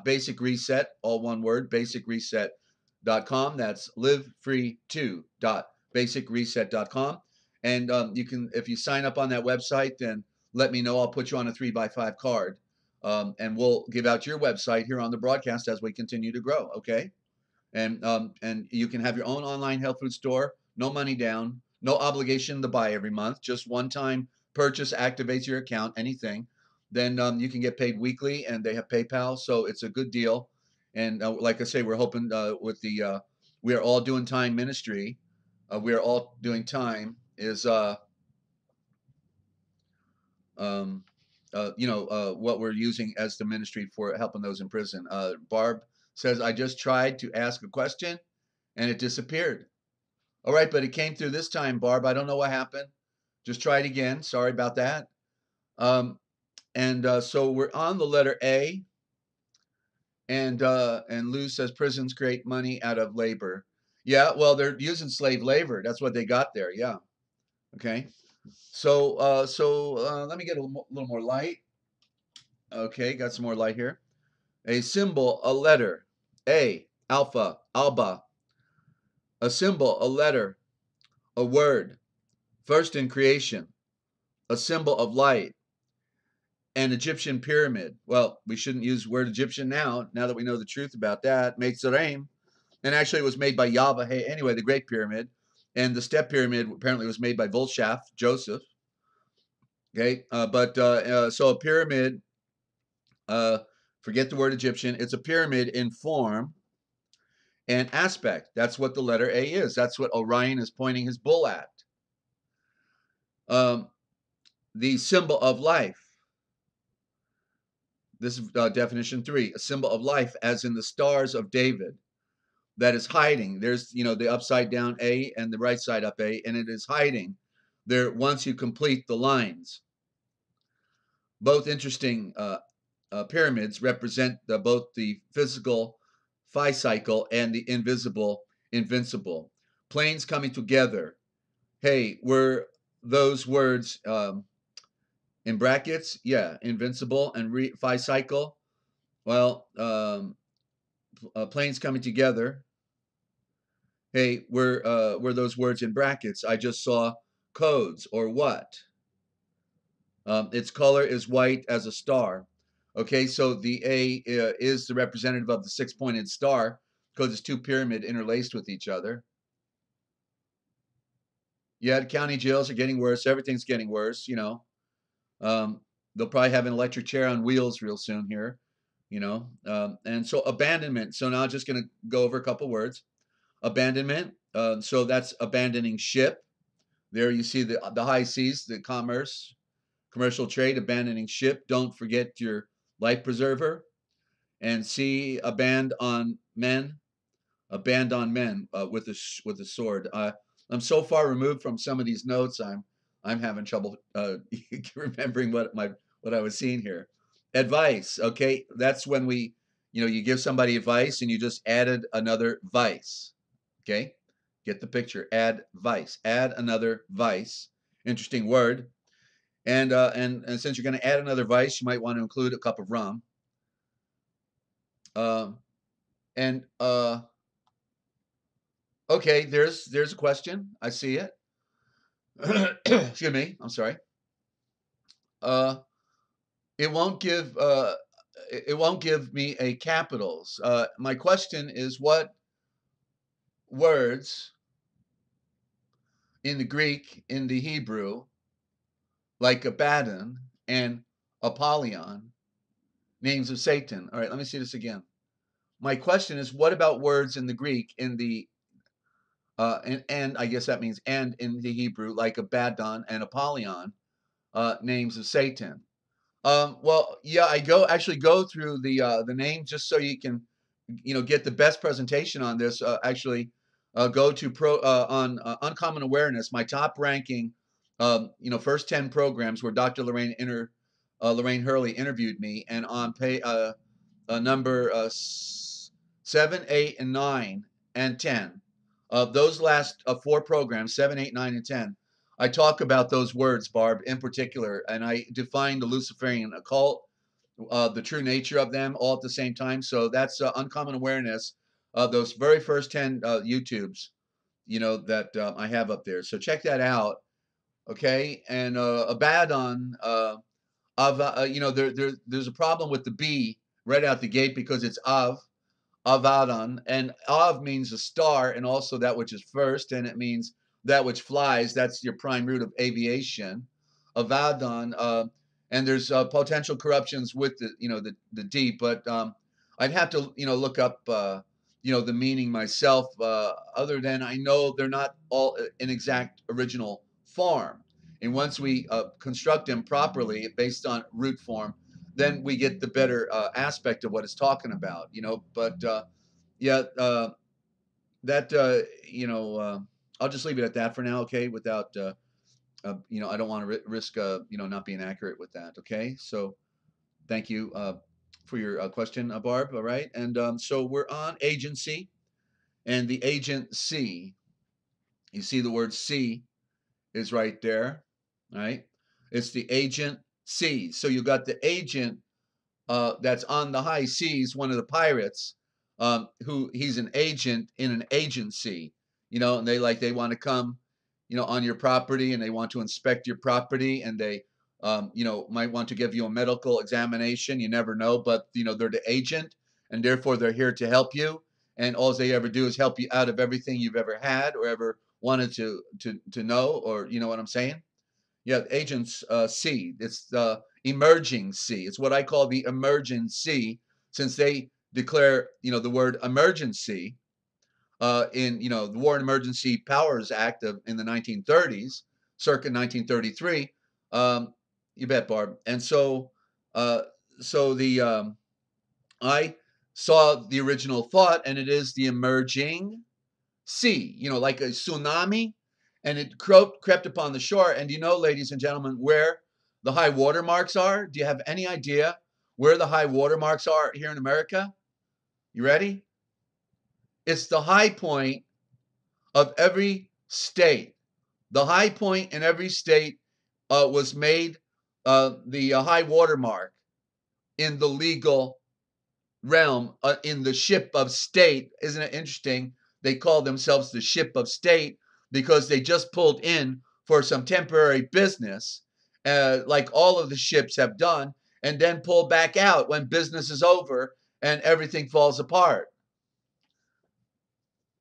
basic reset, all one word, basicreset.com. That's livefree2 dot basicreset.com. And you can, if you sign up on that website, then let me know. I'll put you on a 3x5 card, and we'll give out your website here on the broadcast as we continue to grow. Okay. And you can have your own online health food store, no money down, no obligation to buy every month, just one time purchase activates your account, anything. Then you can get paid weekly, and they have PayPal, so it's a good deal. And like I say, we're hoping with the we are all doing time ministry. We are all doing time is um, what we're using as the ministry for helping those in prison. Barb says, I just tried to ask a question and it disappeared. All right, but it came through this time, Barb. I don't know what happened. Just try it again. Sorry about that. So we're on the letter A, and Lou says prisons create money out of labor. Yeah, well, they're using slave labor. That's what they got there. Yeah. Okay. So let me get a little more light. Okay, got some more light here. A symbol, a letter. A, alpha, alba. A symbol, a letter, a word. First in creation, a symbol of light. An Egyptian pyramid. Well, we shouldn't use the word Egyptian now that we know the truth about that. Metzorem. And actually, it was made by Yahweh. Anyway, the Great Pyramid. And the Step Pyramid apparently was made by Volshaf, Joseph. Okay, so a pyramid, forget the word Egyptian. It's a pyramid in form and aspect. That's what the letter A is. That's what Orion is pointing his bull at. The symbol of life. This is definition 3, a symbol of life as in the stars of David that is hiding. There's, the upside down A and the right side up A, and it is hiding there once you complete the lines. Both interesting pyramids represent both the physical phi cycle and the invisible invincible. Planes coming together. Hey, were those words in brackets? Yeah, invincible and phi cycle. Well, planes coming together. Hey, were those words in brackets? I just saw codes or what? Its color is white as a star. Okay, so the A is the representative of the 6-pointed star because it's 2 pyramids interlaced with each other. Yeah, the county jails are getting worse. Everything's getting worse, They'll probably have an electric chair on wheels real soon here, And so abandonment. So now I'm just going to go over a couple words. Abandonment. So that's abandoning ship. There you see the high seas, the commercial trade, abandoning ship. Don't forget your life preserver. And C, a band on men with a sword. I'm so far removed from some of these notes. I'm having trouble remembering what I was seeing here. Advice. Okay, that's when you give somebody advice and you just added another vice. Okay, get the picture. Add vice. Add another vice. Interesting word. And since you're going to add another vice, you might want to include a cup of rum. Okay, there's a question. I see it. Excuse me. I'm sorry. It won't give me a capitals. My question is, what words in the Greek, in the Hebrew, like Abaddon and Apollyon, names of Satan? All right, let me see this again. My question is, what about words in the Greek, in the and I guess that means and in the Hebrew, like Abaddon and Apollyon, names of Satan? Well, yeah, I actually go through the name just so you can, get the best presentation on this. Go to Uncommon Awareness, my top ranking, first 10 programs where Dr. Lorraine Hurley interviewed me, and on number 7, 8, and 9, and 10 of those last 4 programs, 7, 8, 9, and 10. I talk about those words, Barb, in particular, and I define the Luciferian occult, the true nature of them, all at the same time. So that's Uncommon Awareness, those very first 10 YouTubes, that I have up there. So check that out, okay? And Abaddon, there's a problem with the B right out the gate because it's Avadon, and Av means a star, and also that which is first, and it means that which flies. That's your prime root of aviation, Avadon. And there's potential corruptions with the D, but I'd have to look up the meaning myself. Other than I know they're not all in exact original form, and once we construct them properly based on root form, then we get the better aspect of what it's talking about, But yeah, that I'll just leave it at that for now, okay? Without I don't want to risk not being accurate with that, okay? So thank you for your question, Barb. All right, and so we're on agency and the agency. You see the word "C" is right there, right? It's the agent C. So you got the agent that's on the high seas, one of the pirates, who he's an agent in an agency, and they want to come, on your property, and they want to inspect your property, and they, might want to give you a medical examination. You never know, but they're the agent, and therefore they're here to help you. And all they ever do is help you out of everything you've ever had or ever wanted to know, or you know what I'm saying? Yeah, agents C. It's the emerging C. It's what I call the emergency, since they declare, the word emergency in, the War and Emergency Powers Act in the 1930s, circa 1933. You bet, Barb. And so, uh, so the I saw the original thought, and it is the emerging sea, like a tsunami, and it crept upon the shore. And ladies and gentlemen, where the high water marks are? Do you have any idea where the high water marks are here in America? You ready? It's the high point of every state. The high point in every state was made the high water mark in the legal realm, in the ship of state. Isn't it interesting? They call themselves the ship of state because they just pulled in for some temporary business, like all of the ships have done, and then pull back out when business is over and everything falls apart.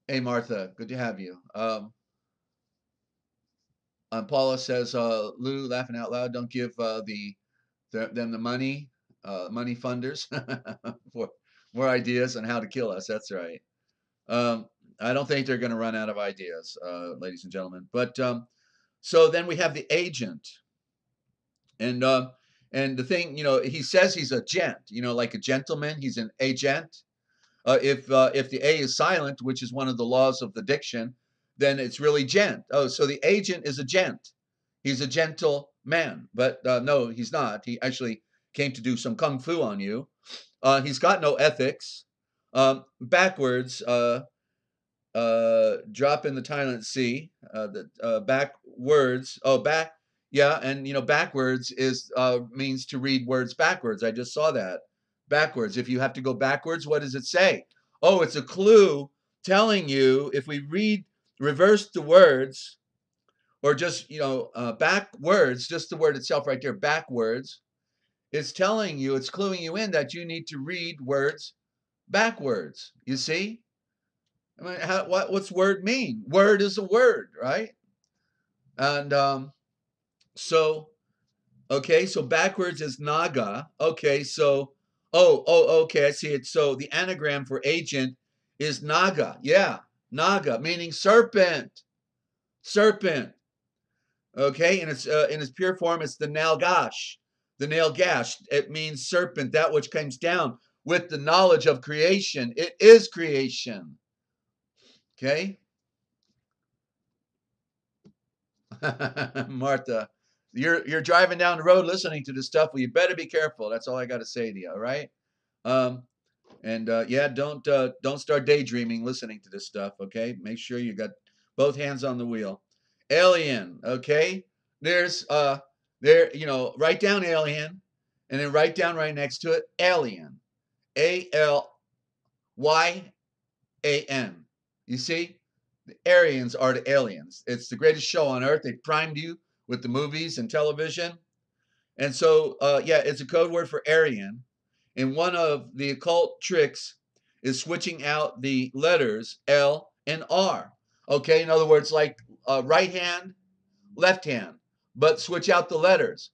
Hey, Martha, good to have you. Paula says, Lou, laughing out loud, don't give them the money, money funders for more ideas on how to kill us. That's right. I don't think they're going to run out of ideas, ladies and gentlemen. But so then we have the agent, and the thing, he says he's a gent, like a gentleman. He's an agent. If the A is silent, which is one of the laws of the diction, then it's really gent. Oh, so the agent is a gent. He's a gentle man, but no, he's not. He actually came to do some kung fu on you. He's got no ethics. Backwards. Drop in the Thailand Sea. Backwards. Oh, back. Yeah, and backwards is means to read words backwards. I just saw that. Backwards. If you have to go backwards, what does it say? Oh, it's a clue telling you if we reverse the words, or just backwards, just the word itself right there, backwards. It's telling you, it's cluing you in that you need to read words backwards. You see? I mean, what's word mean? Word is a word, right? And okay, so backwards is naga. Okay, so okay, I see it. So the anagram for agent is naga. Yeah, naga, meaning serpent. Serpent. Okay, in its pure form, it's the nalgash. The nail gash. It means serpent, that which comes down with the knowledge of creation. It is creation. Okay. Martha, you're driving down the road listening to this stuff. Well, you better be careful. That's all I got to say to you. All right. And yeah, don't start daydreaming listening to this stuff. Okay. Make sure you got both hands on the wheel. Alien, okay? There, write down alien, and then write down right next to it alien. ALYAN. You see? The Aryans are the aliens. It's the greatest show on earth. They primed you with the movies and television. And so, yeah, it's a code word for Aryan. And one of the occult tricks is switching out the letters L and R. Okay, in other words, like right hand, left hand, but switch out the letters.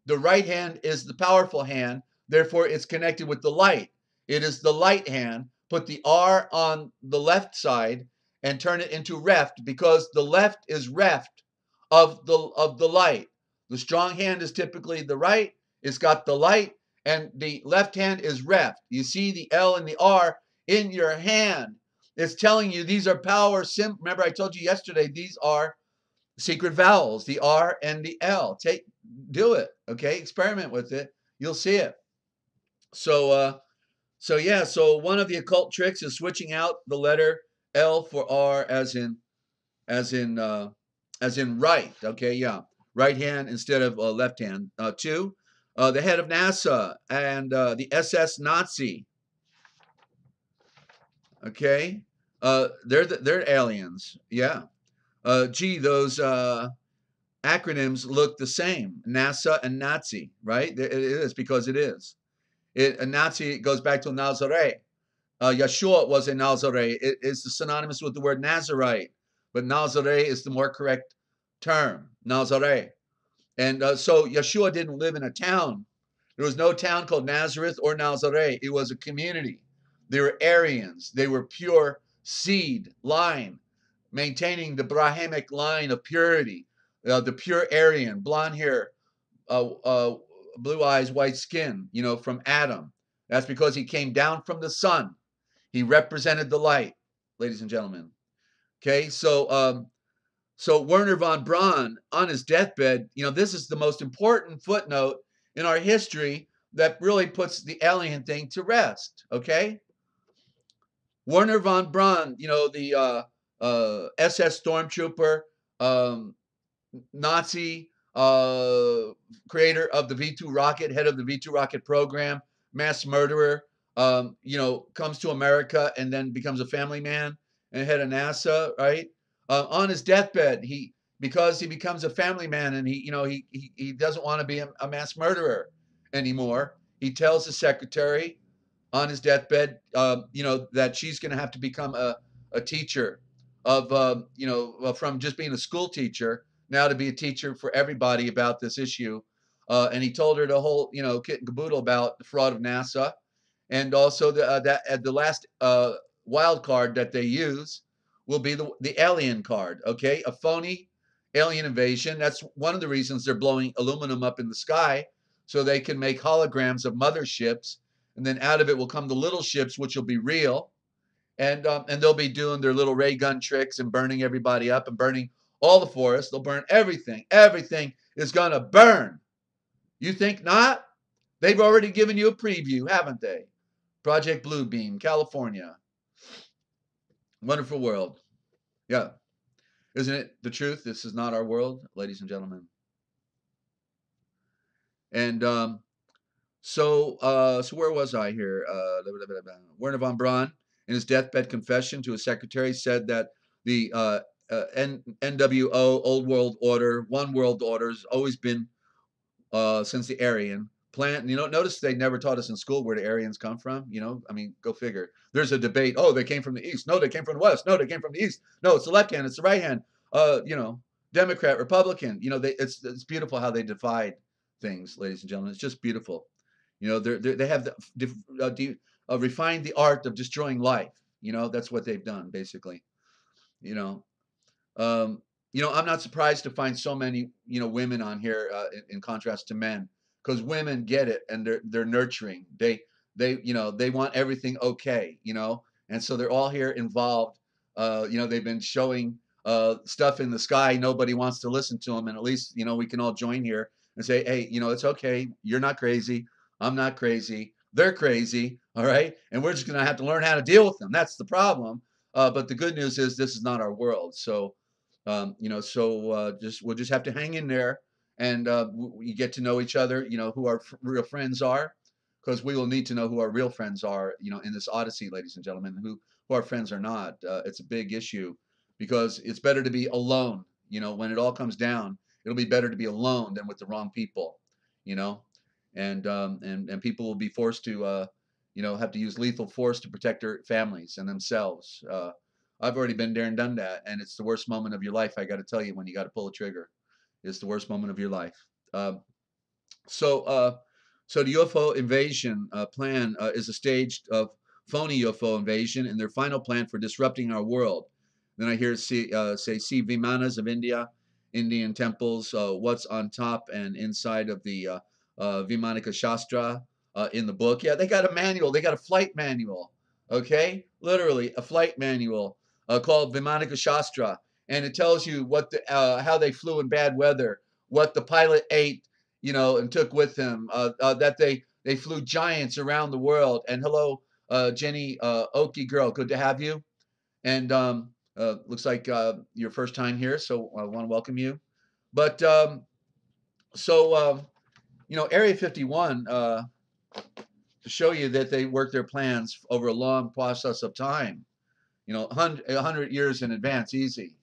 The right hand is the powerful hand, therefore it's connected with the light. It is the light hand. Put the R on the left side and turn it into reft, because the left is reft of the light. The strong hand is typically the right. It's got the light, and the left hand is reft. You see the L and the R in your hand. It's telling you these are power Remember, I told you yesterday, these are secret vowels, the R and the L. Do it, okay? Experiment with it. You'll see it. So yeah, so one of the occult tricks is switching out the letter L for R as in right, okay? Yeah. Right hand instead of left hand. Two, the head of NASA and the SS Nazi. Okay? They're aliens. Yeah. Gee, those acronyms look the same, NASA and Nazi, right? It is, because it is. A Nazi goes back to Nazareth. Yeshua was a Nazareth. It is synonymous with the word Nazarite, but Nazareth is the more correct term, Nazareth. And so Yeshua didn't live in a town. There was no town called Nazareth or Nazareth. It was a community. They were Aryans. They were pure seed line, maintaining the Brahmic line of purity, the pure Aryan, blonde hair, blue eyes, white skin, from Adam. That's because he came down from the sun. He represented the light, ladies and gentlemen. Okay, so Werner von Braun, on his deathbed, this is the most important footnote in our history that really puts the alien thing to rest. Okay, Werner von Braun, the SS stormtrooper, Nazi, creator of the V2 rocket, head of the V2 rocket program, mass murderer, comes to America and then becomes a family man and head of NASA, right? On his deathbed, because he becomes a family man and he doesn't want to be a mass murderer anymore. He tells his secretary on his deathbed, that she's going to have to become a teacher from just being a school teacher now to be a teacher for everybody about this issue. And he told her the whole, kit and caboodle about the fraud of NASA, and also the last wild card that they use will be the alien card. Okay, a phony alien invasion. That's one of the reasons they're blowing aluminum up in the sky, so they can make holograms of motherships, and then out of it will come the little ships, which will be real, and they'll be doing their little ray gun tricks and burning everybody up and burning all the forests. They'll burn everything. Everything is gonna burn. You think not? They've already given you a preview, haven't they? Project Bluebeam, California. Wonderful world. Yeah. Isn't it the truth? This is not our world, ladies and gentlemen. And so where was I here? Werner von Braun, in his deathbed confession to his secretary, said that the NWO, Old World Order, One World Order, has always been, since the Aryan plan. Notice they never taught us in school where the Aryans come from. Go figure. There's a debate. Oh, they came from the east. No, they came from the west. No, they came from the east. No, it's the left hand. It's the right hand. Democrat, Republican. It's beautiful how they divide things, ladies and gentlemen. It's just beautiful. They have refined the art of destroying life. That's what they've done, basically. I'm not surprised to find so many, women on here, in contrast to men, because women get it and they're nurturing. They want everything okay, and so they're all here involved. They've been showing stuff in the sky. Nobody wants to listen to them, and at least we can all join here and say, hey, it's okay. You're not crazy. I'm not crazy. They're crazy. All right, and we're just gonna have to learn how to deal with them. That's the problem. But the good news is this is not our world. So We'll just have to hang in there, and we get to know each other. Who our real friends are, because we will need to know who our real friends are. In this odyssey, ladies and gentlemen, who our friends are not. It's a big issue, because it's better to be alone. When it all comes down, it'll be better to be alone than with the wrong people. You know, and people will be forced to have to use lethal force to protect their families and themselves. I've already been there and done that, and it's the worst moment of your life. I got to tell you, when you got to pull a trigger, it's the worst moment of your life. Um, so, uh, so the UFO invasion plan is a staged of phony UFO invasion and their final plan for disrupting our world. Then I hear it say, see Vimanas of India, Indian temples, what's on top and inside of the Vimanika Shastra in the book. Yeah, they got a manual. They got a flight manual. Okay, literally a flight manual called Vimanika Shastra, and it tells you how they flew in bad weather, what the pilot ate, and took with him. That they flew giants around the world. And hello, Jenny Oki girl, good to have you. And looks like your first time here, so I want to welcome you. But Area 51, to show you that they work their plans over a long process of time, 100 years in advance, easy.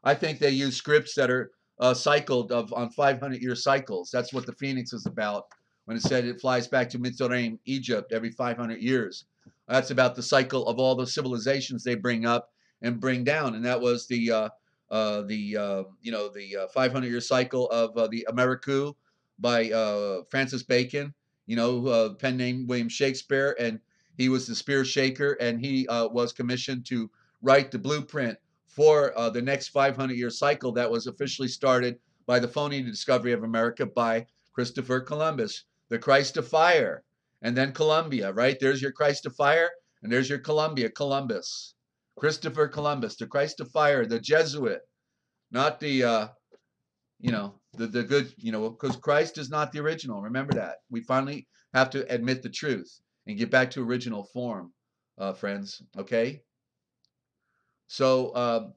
I think they use scripts that are cycled on 500-year cycles. That's what the Phoenix is about when it said it flies back to Mitzrayim, Egypt, every 500 years. That's about the cycle of all the civilizations they bring up and bring down, and that was the 500-year cycle of the Americou by Francis Bacon. Pen name William Shakespeare, and he was the spear shaker, and he was commissioned to write the blueprint for the next 500-year cycle that was officially started by the phony discovery of America by Christopher Columbus, the Christ of Fire, and then Columbia, right? There's your Christ of Fire, and there's your Columbia, Columbus. Christopher Columbus, the Christ of Fire, the Jesuit, not the the good, because Christ is not the original. Remember that. We finally have to admit the truth and get back to original form, friends. Okay. So,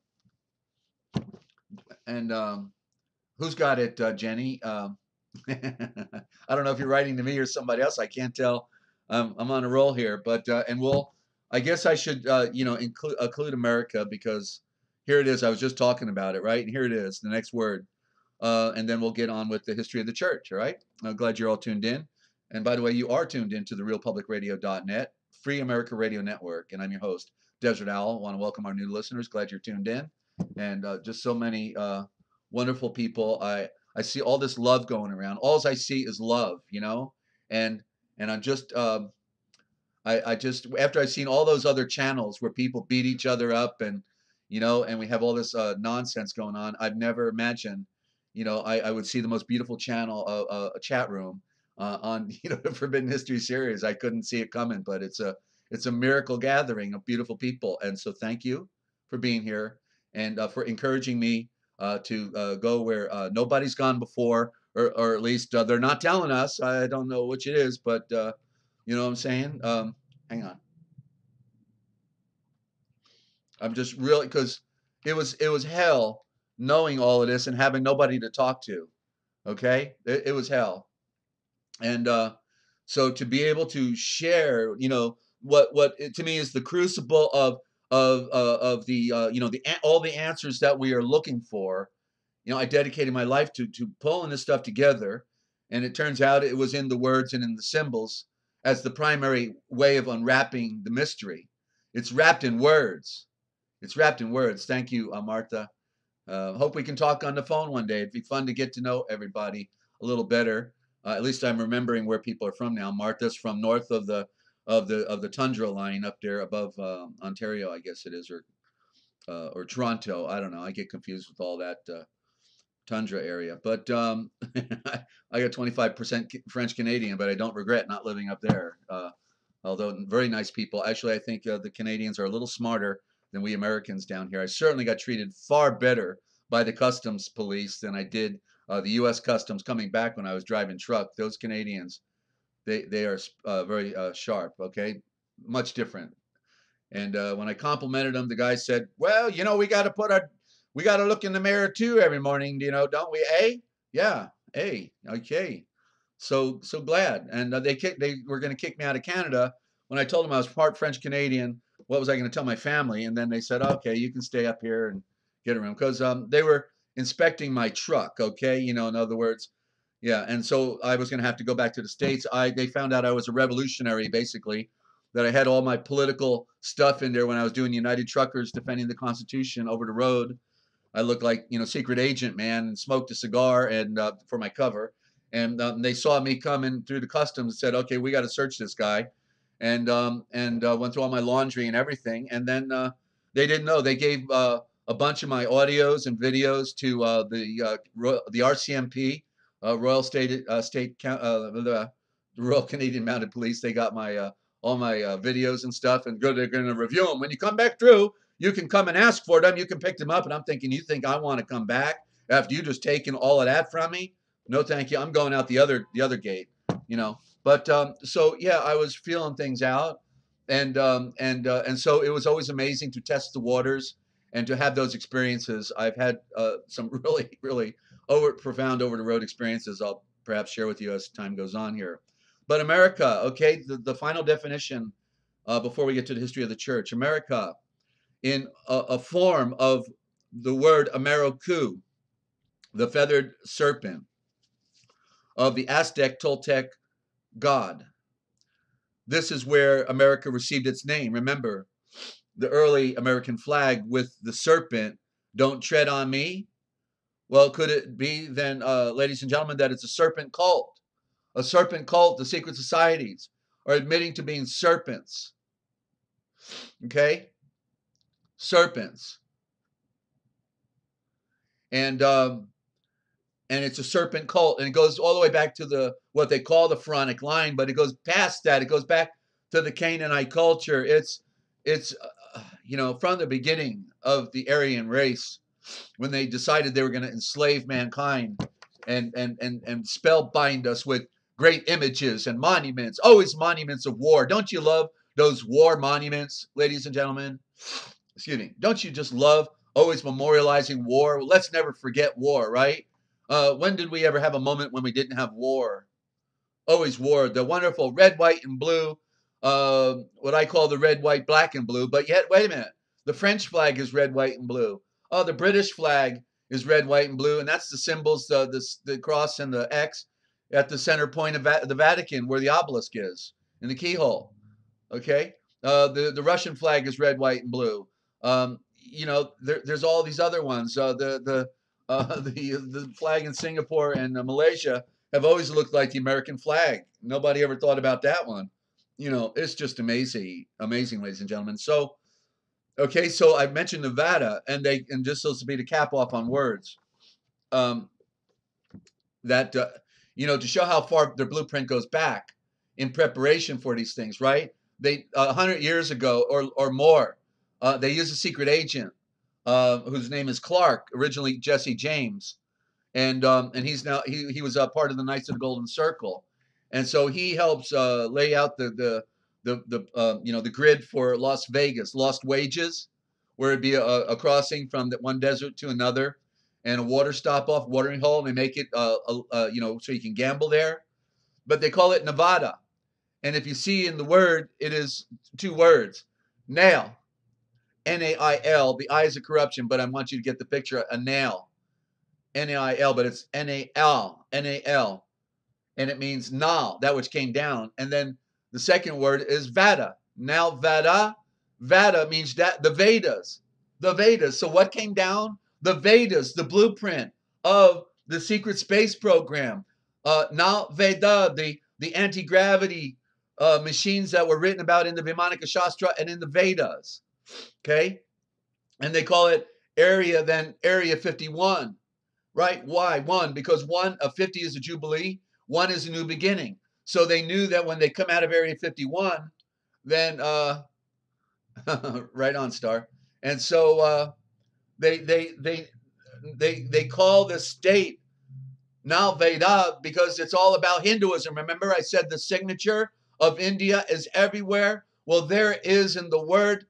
who's got it, Jenny? I don't know if you're writing to me or somebody else. I can't tell. I'm on a roll here, but I guess I should, include America, because here it is. I was just talking about it, right? And here it is, the next word. And then we'll get on with the history of the church. All right. I'm glad you're all tuned in. And by the way, you are tuned in to the realpublicradio.net, Free America Radio Network. And I'm your host, Desert Owl. I want to welcome our new listeners. Glad you're tuned in. And just so many wonderful people. I see all this love going around. All I see is love, and I'm just, I just, after I've seen all those other channels where people beat each other up, and, and we have all this nonsense going on, I've never imagined, I would see the most beautiful channel, a chat room on, the Forbidden History series. I couldn't see it coming, but it's a miracle gathering of beautiful people. And so thank you for being here, and for encouraging me to go where nobody's gone before, or at least they're not telling us. I don't know which it is, but you know what I'm saying? Hang on. I'm just really, because it was hell knowing all of this and having nobody to talk to. Okay, it was hell, and so to be able to share, what to me is the crucible of the all the answers that we are looking for. I dedicated my life to pulling this stuff together, and it turns out it was in the words and in the symbols as the primary way of unwrapping the mystery. It's wrapped in words. It's wrapped in words. Thank you, Martha. Hope we can talk on the phone one day. It'd be fun to get to know everybody a little better. At least I'm remembering where people are from now. Martha's from north of the tundra line up there above Ontario, I guess it is, or Toronto. I don't know. I get confused with all that tundra area. But I got 25% French Canadian, but I don't regret not living up there. Although very nice people. Actually, I think the Canadians are a little smarter than we Americans down here. I certainly got treated far better by the customs police than I did the U.S. Customs coming back when I was driving truck. Those Canadians, they are very sharp. Okay, much different. And when I complimented them, the guy said, "Well, we got to put We got to look in the mirror too every morning, don't we? Eh? Yeah. Hey. Okay. So glad. And they were going to kick me out of Canada when I told them I was part French Canadian. What was I going to tell my family? And then they said, okay, you can stay up here and get a room, because they were inspecting my truck. Okay, in other words, yeah. And so I was going to have to go back to the States. They found out I was a revolutionary, basically, that I had all my political stuff in there when I was doing United Truckers defending the Constitution over the road. I looked like, secret agent, man, and smoked a cigar and for my cover. And they saw me coming through the customs and said, okay, we got to search this guy. And went through all my laundry and everything. And then they didn't know. They gave a bunch of my audios and videos to the RCMP, Royal the Royal Canadian Mounted Police. They got my all my videos and stuff, and they're going to review them. When you come back through, you can come and ask for them. You can pick them up. And I'm thinking, you think I want to come back after you just taken all of that from me? No, thank you. I'm going out the other gate, But so yeah, I was feeling things out, and so it was always amazing to test the waters and to have those experiences. I've had some really, really profound over the road experiences. I'll perhaps share with you as time goes on here. But America, okay, the final definition before we get to the history of the church. America, in a form of the word Ameriku, the feathered serpent of the Aztec Toltec god. This is where America received its name. Remember, the early American flag with the serpent, don't tread on me. Well, could it be then, ladies and gentlemen, that it's a serpent cult? A serpent cult, the secret societies are admitting to being serpents. Okay? Serpents. And it's a serpent cult, and it goes all the way back to what they call the Pharaonic line, but it goes past that. It goes back to the Canaanite culture. It's from the beginning of the Aryan race, when they decided they were going to enslave mankind and spellbind us with great images and monuments, always monuments of war. Don't you love those war monuments, ladies and gentlemen? Excuse me. Don't you just love always memorializing war? Well, let's never forget war, right? When did we ever have a moment when we didn't have war? Always war. The wonderful red, white, and blue, what I call the red, white, black, and blue. But yet, wait a minute. The French flag is red, white, and blue. Oh, the British flag is red, white, and blue. And that's the symbols, the cross and the X at the center point of the Vatican, where the obelisk is, in the keyhole. Okay? The Russian flag is red, white, and blue. There's all these other ones. The flag in Singapore and Malaysia have always looked like the American flag. Nobody ever thought about that one. It's just amazing, ladies and gentlemen. So, okay, so I mentioned Nevada, and just so to be to cap off on words, to show how far their blueprint goes back in preparation for these things, right? They 100 years ago or more, they used a secret agent whose name is Clark, originally Jesse James, and he's now he was a part of the Knights of the Golden Circle, and so he helps lay out the grid for Las Vegas, Lost Wages, where it'd be a crossing from one desert to another, and a water stop-off, watering hole, and they make it so you can gamble there, but they call it Nevada, and if you see in the word, it is two words, nail. N-A-I-L, the I is a corruption, but I want you to get the picture, a nail. N-A-I-L, but it's N-A-L, N-A-L. And it means Nal, that which came down. And then the second word is Vada. Now Vada, Vada means that the Vedas. The Vedas. So what came down? The Vedas, the blueprint of the secret space program. Now Veda, the anti-gravity machines that were written about in the Vimanika Shastra and in the Vedas. Okay, and they call it Area 51, right? Why? One, because 1 of 50 is a jubilee, 1 is a new beginning. So they knew that when they come out of Area 51, then right on, Star. And so they call the state now Veda because it's all about Hinduism. Remember, I said the signature of India is everywhere. Well, there is in the word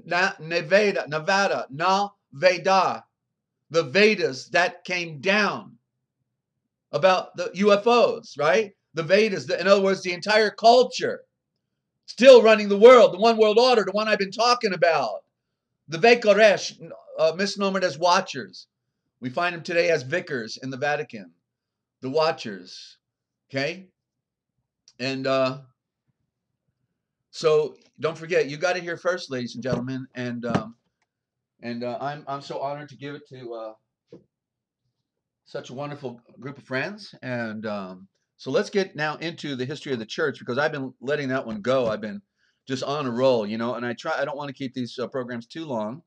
Nevada, Na Veda. the Vedas that came down about the UFOs, right? The Vedas, in other words, the entire culture still running the world, the one world order, the one I've been talking about. The Vekoresh, misnomered as watchers. We find them today as vicars in the Vatican. The watchers, okay? And so don't forget, you got it here first, ladies and gentlemen. And I'm so honored to give it to such a wonderful group of friends. And so let's get now into the history of the church, because I've been letting that one go. I've been just on a roll, you know, and I don't want to keep these programs too long,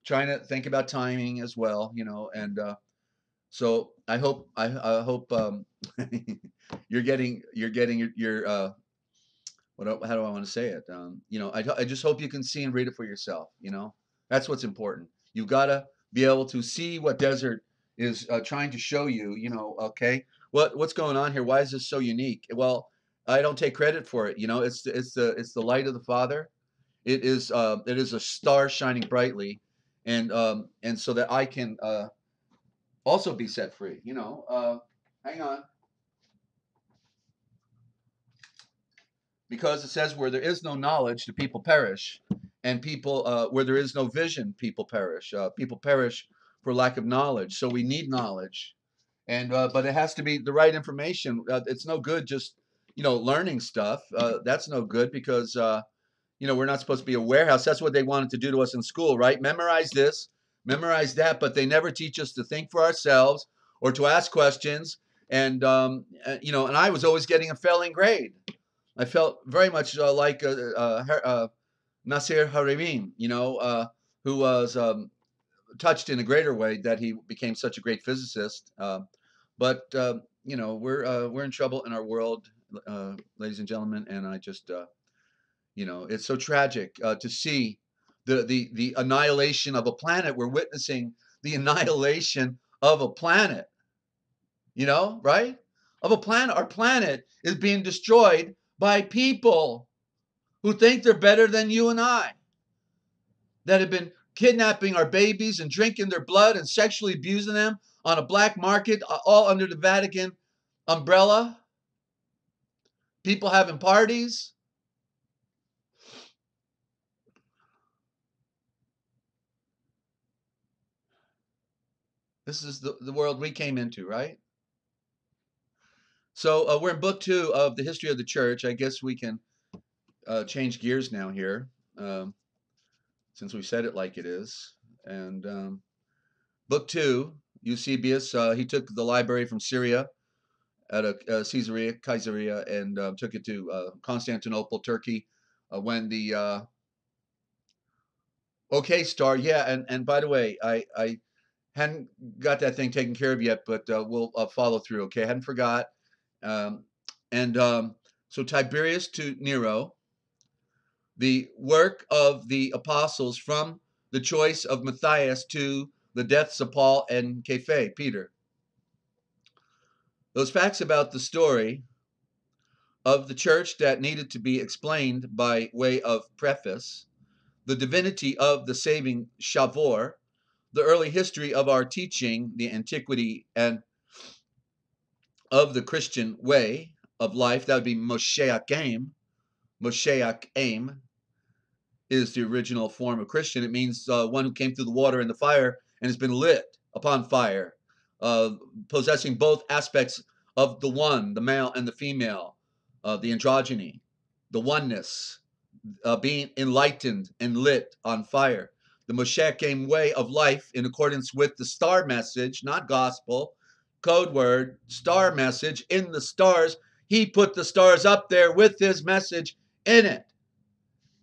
trying to think about timing as well, you know, and so I hope you're getting your how do I want to say it? You know, I just hope you can see and read it for yourself. You know, that's what's important. You've got to be able to see what desert is trying to show you. You know, okay, what's going on here? Why is this so unique? Well, I don't take credit for it. You know, it's the light of the Father. It is a star shining brightly, and so that I can also be set free. You know, hang on. Because it says where there is no knowledge, the people perish, and people where there is no vision, people perish. People perish for lack of knowledge. So we need knowledge, and but it has to be the right information. It's no good just learning stuff. That's no good because we're not supposed to be a warehouse. That's what they wanted to do to us in school, right? Memorize this, memorize that, but they never teach us to think for ourselves or to ask questions. And and I was always getting a failing grade. I felt very much like Nasir Haramein, who was touched in a greater way that he became such a great physicist. But we're in trouble in our world, ladies and gentlemen, and I just it's so tragic to see the annihilation of a planet. We're witnessing the annihilation of a planet. Right? Of a planet. Our planet is being destroyed by people who think they're better than you and I, that have been kidnapping our babies and drinking their blood and sexually abusing them on a black market, all under the Vatican umbrella. People having parties. This is the world we came into, right? So we're in book 2 of the history of the church. I guess we can change gears now here, since we said it like it is. And book 2, Eusebius, he took the library from Syria at Caesarea, and took it to Constantinople, Turkey, when the okay star. Yeah, and by the way, I hadn't got that thing taken care of yet, but we'll follow through. Okay, I hadn't forgot. Um, and so Tiberius to Nero, the work of the apostles from the choice of Matthias to the deaths of Paul and Kepha, Peter. Those facts about the story of the church that needed to be explained by way of preface, the divinity of the saving Shavor, the early history of our teaching, the antiquity and of the Christian way of life, that would be Moshiach Aim. Moshiach Aim is the original form of Christian. It means one who came through the water and the fire and has been lit upon fire, possessing both aspects of the one, the male and the female, the androgyny, the oneness, being enlightened and lit on fire. The Moshiach way of life in accordance with the star message, not gospel, code word, star message in the stars. He put the stars up there with his message in it,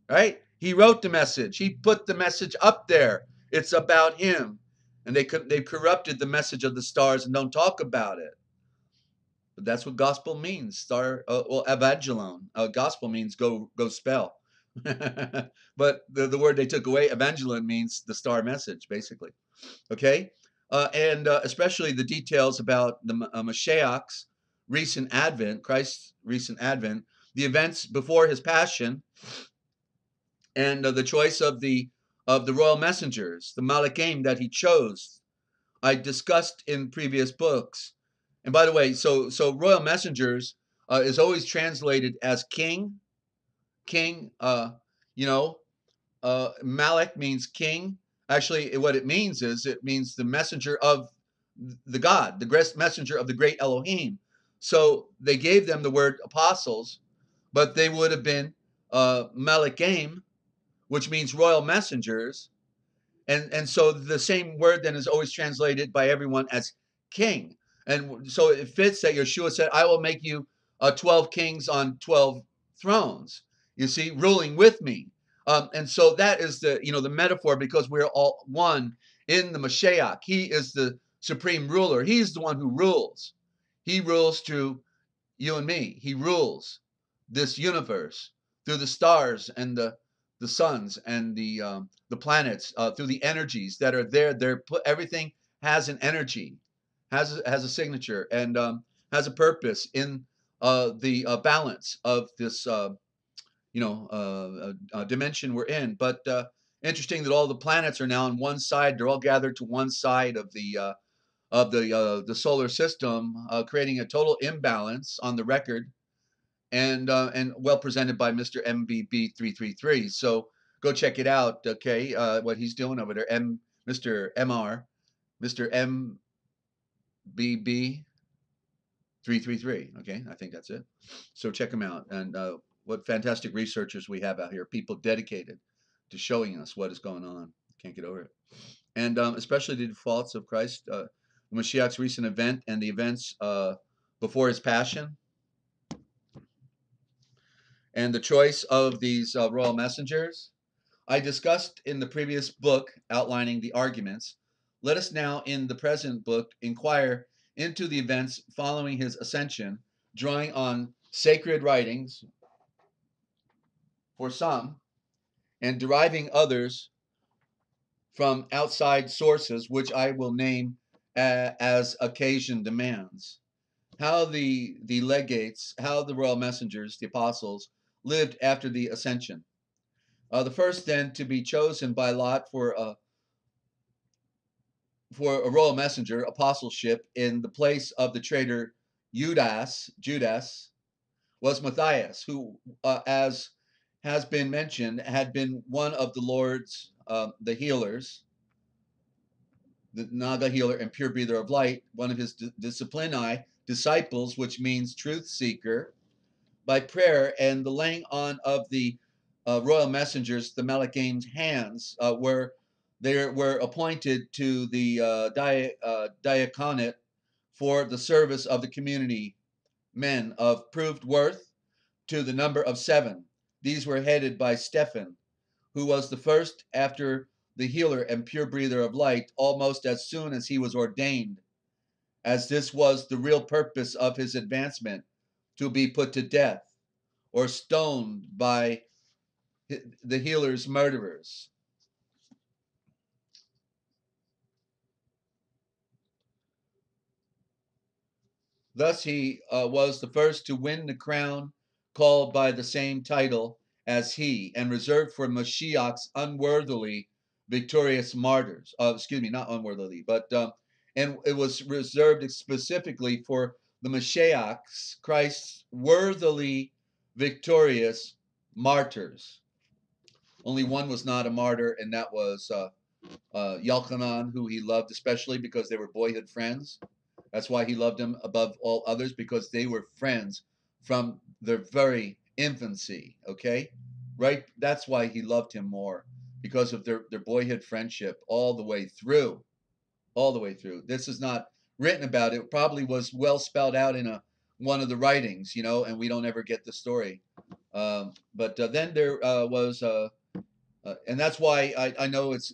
right? He wrote the message. He put the message up there. It's about him. And they've corrupted the message of the stars and don't talk about it. But that's what gospel means. Evangelon. Gospel means go spell. But the word they took away, evangelon, means the star message, basically. Okay? And especially the details about the Mashiach's recent advent, Christ's recent advent, the events before his passion, and the choice of the royal messengers, the Malachim that he chose I discussed in previous books. And by the way, so royal messengers is always translated as king, king. You know, Malik means king. Actually, what it means is it means the messenger of the God, the great messenger of the great Elohim. So they gave them the word apostles, but they would have been Malikim, which means royal messengers. And so the same word then is always translated by everyone as king. And so it fits that Yeshua said, I will make you 12 kings on 12 thrones, you see, ruling with me. And so that is the metaphor, because we're all one in the Mashiach. He is the supreme ruler. He's the one who rules. He rules through you and me. He rules this universe through the stars and the suns and the planets, through the energies that are there. Everything has an energy, has a signature, and has a purpose in the balance of this dimension we're in. But interesting that all the planets are now on one side. They're all gathered to one side of the solar system, creating a total imbalance on the record, and well presented by Mr. MBB333. So go check it out, okay? What he's doing over there, Mr. MBB333. Okay, I think that's it. So check him out, and what fantastic researchers we have out here, people dedicated to showing us what is going on. Can't get over it. And especially the defaults of Christ, Mashiach's recent event, and the events before his passion, and the choice of these royal messengers, I discussed in the previous book outlining the arguments. Let us now, in the present book, inquire into the events following his ascension, drawing on sacred writings for some, and deriving others from outside sources, which I will name as occasion demands. How the legates, how the royal messengers, the apostles, lived after the ascension. The first then to be chosen by lot for a royal messenger, apostleship, in the place of the traitor Judas, was Matthias, who, as has been mentioned, had been one of the Lord's, the healers, the Naga healer and pure breather of light, one of his disciples, which means truth seeker, by prayer and the laying on of the royal messengers, the Malachim's hands, where they were appointed to the diaconate for the service of the community, men of proved worth to the number of 7. These were headed by Stephen, who was the first after the healer and pure breather of light, almost as soon as he was ordained, as this was the real purpose of his advancement, to be put to death or stoned by the healer's murderers. Thus he was the first to win the crown called by the same title as he, and reserved for Mashiach's unworthily victorious martyrs. Excuse me, not unworthily, but and it was reserved specifically for the Mashiach's, Christ's worthily victorious martyrs. Only one was not a martyr, and that was Yalchanan, who he loved especially because they were boyhood friends. That's why he loved him above all others, because they were friends from their very infancy, okay? Right? That's why he loved him more, because of their boyhood friendship all the way through. All the way through. This is not written about. It probably was well spelled out in one of the writings, and we don't ever get the story. But then there was... and that's why I know it's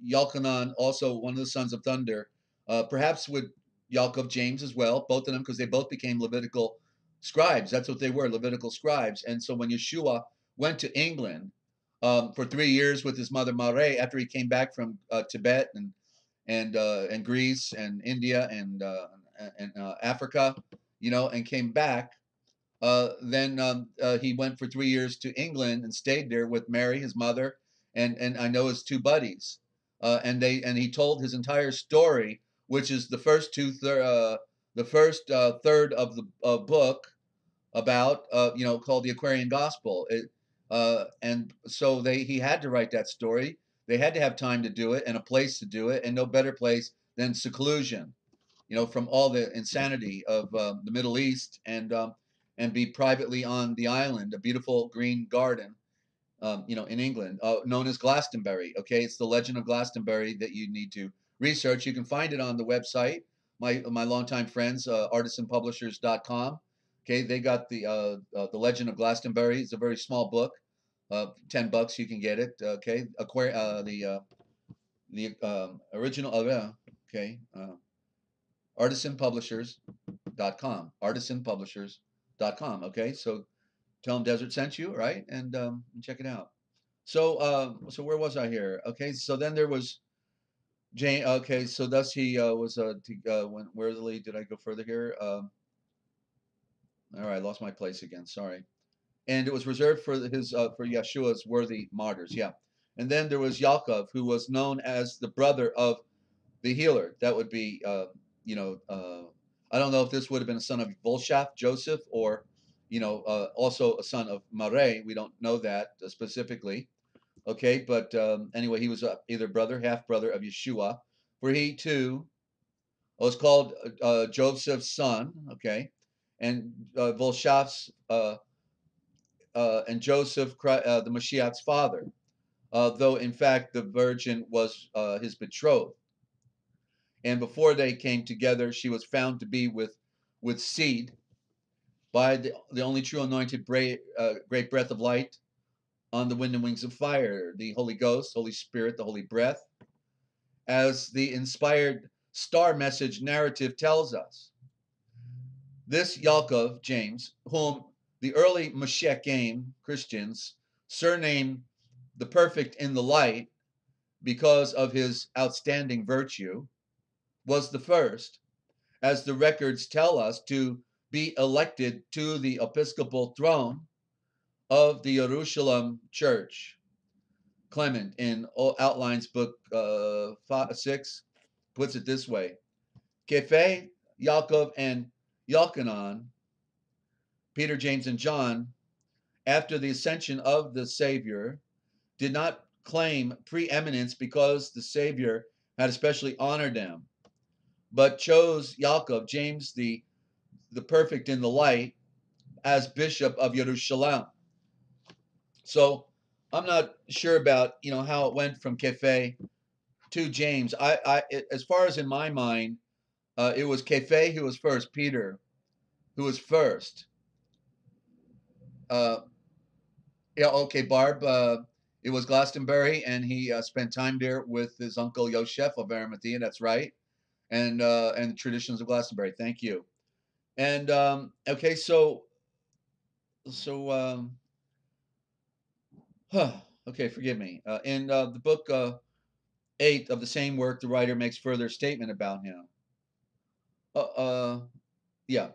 Yalchanan, also one of the sons of thunder, perhaps with Yaakov James as well, both of them, because they both became Levitical scribes. That's what they were, Levitical scribes. And so when Yeshua went to England for 3 years with his mother Mare, after he came back from Tibet and Greece and India and Africa, and came back, then he went for 3 years to England and stayed there with Mary, his mother, and I know his 2 buddies. and he told his entire story, which is the first third of the book about called the Aquarian Gospel. And so he had to write that story. They had to have time to do it and a place to do it, and no better place than seclusion, from all the insanity of the Middle East, and be privately on the island, a beautiful green garden, in England, known as Glastonbury. Okay, it's the legend of Glastonbury that you need to research. You can find it on the website. My longtime friends, artisanpublishers.com. Okay, they got the Legend of Glastonbury. It's a very small book, $10 you can get it. Okay, the original. Okay, artisanpublishers.com. Artisanpublishers.com. Okay, so tell them Desert sent you, right? And check it out. So where was I here? Okay, so then there was Jane. Okay, so thus he was where did I go further here? All right, I lost my place again. Sorry. And it was reserved for for Yeshua's worthy martyrs. Yeah. And then there was Yaakov, who was known as the brother of the healer. That would be I don't know if this would have been a son of Volshaf, Joseph, or also a son of Mare. We don't know that specifically. Okay, but anyway, he was either brother, half brother of Yeshua, for he too was called Joseph's son. Okay, and Volshaf's and Joseph, the Mashiach's father, though in fact the virgin was his betrothed. And before they came together, she was found to be with seed by the only true anointed great breath of light on the wind and wings of fire, the Holy Ghost, Holy Spirit, the Holy Breath, as the inspired star message narrative tells us. This Yaakov, James, whom the early Mashiach Christians surnamed the perfect in the light because of his outstanding virtue, was the first, as the records tell us, to be elected to the episcopal throne of the Jerusalem Church. Clement, in Outlines Book 6, puts it this way: Kepha, Yaakov, and Yochanan, Peter, James, and John, after the ascension of the Savior, did not claim preeminence because the Savior had especially honored them, but chose Yaakov, James, the perfect in the light, as Bishop of Jerusalem. So I'm not sure about how it went from Kepha to James. As far as in my mind, it was Kepha who was first, Peter who was first. Yeah, okay, Barb. It was Glastonbury, and he spent time there with his uncle Yosef of Arimathea. That's right, and the traditions of Glastonbury. Thank you. And okay, so okay, forgive me. In the book 8 of the same work, the writer makes further statement about him. Yeah,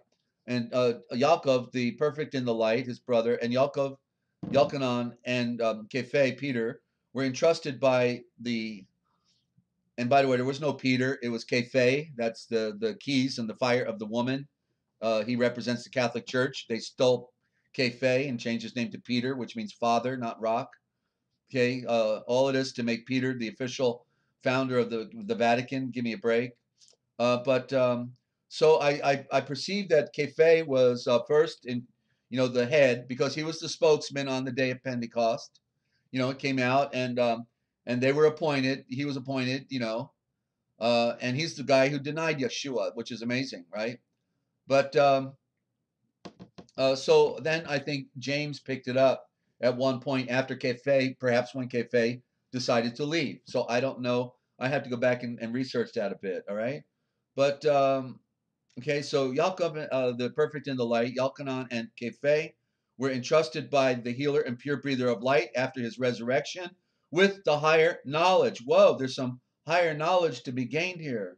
and Yaakov, the perfect in the light, his brother, and Yochanan, and Kepha, Peter, were entrusted by the. And by the way, there was no Peter; it was Kepha. That's the keys and the fire of the woman. He represents the Catholic Church. They stole Kepha and changed his name to Peter, which means father, not rock. Okay, all it is to make Peter the official founder of the Vatican. Give me a break. So I perceived that Kepha was first in, the head, because he was the spokesman on the day of Pentecost. It came out, and they were appointed. He was appointed, and he's the guy who denied Yeshua, which is amazing, right? But so then I think James picked it up at one point after Kepha, perhaps when Kepha decided to leave. So I don't know. I have to go back and research that a bit. All right. But okay, so Yaakov, the perfect in the light, Yochanan and Kepha were entrusted by the healer and pure breather of light after his resurrection with the higher knowledge. Whoa, there's some higher knowledge to be gained here.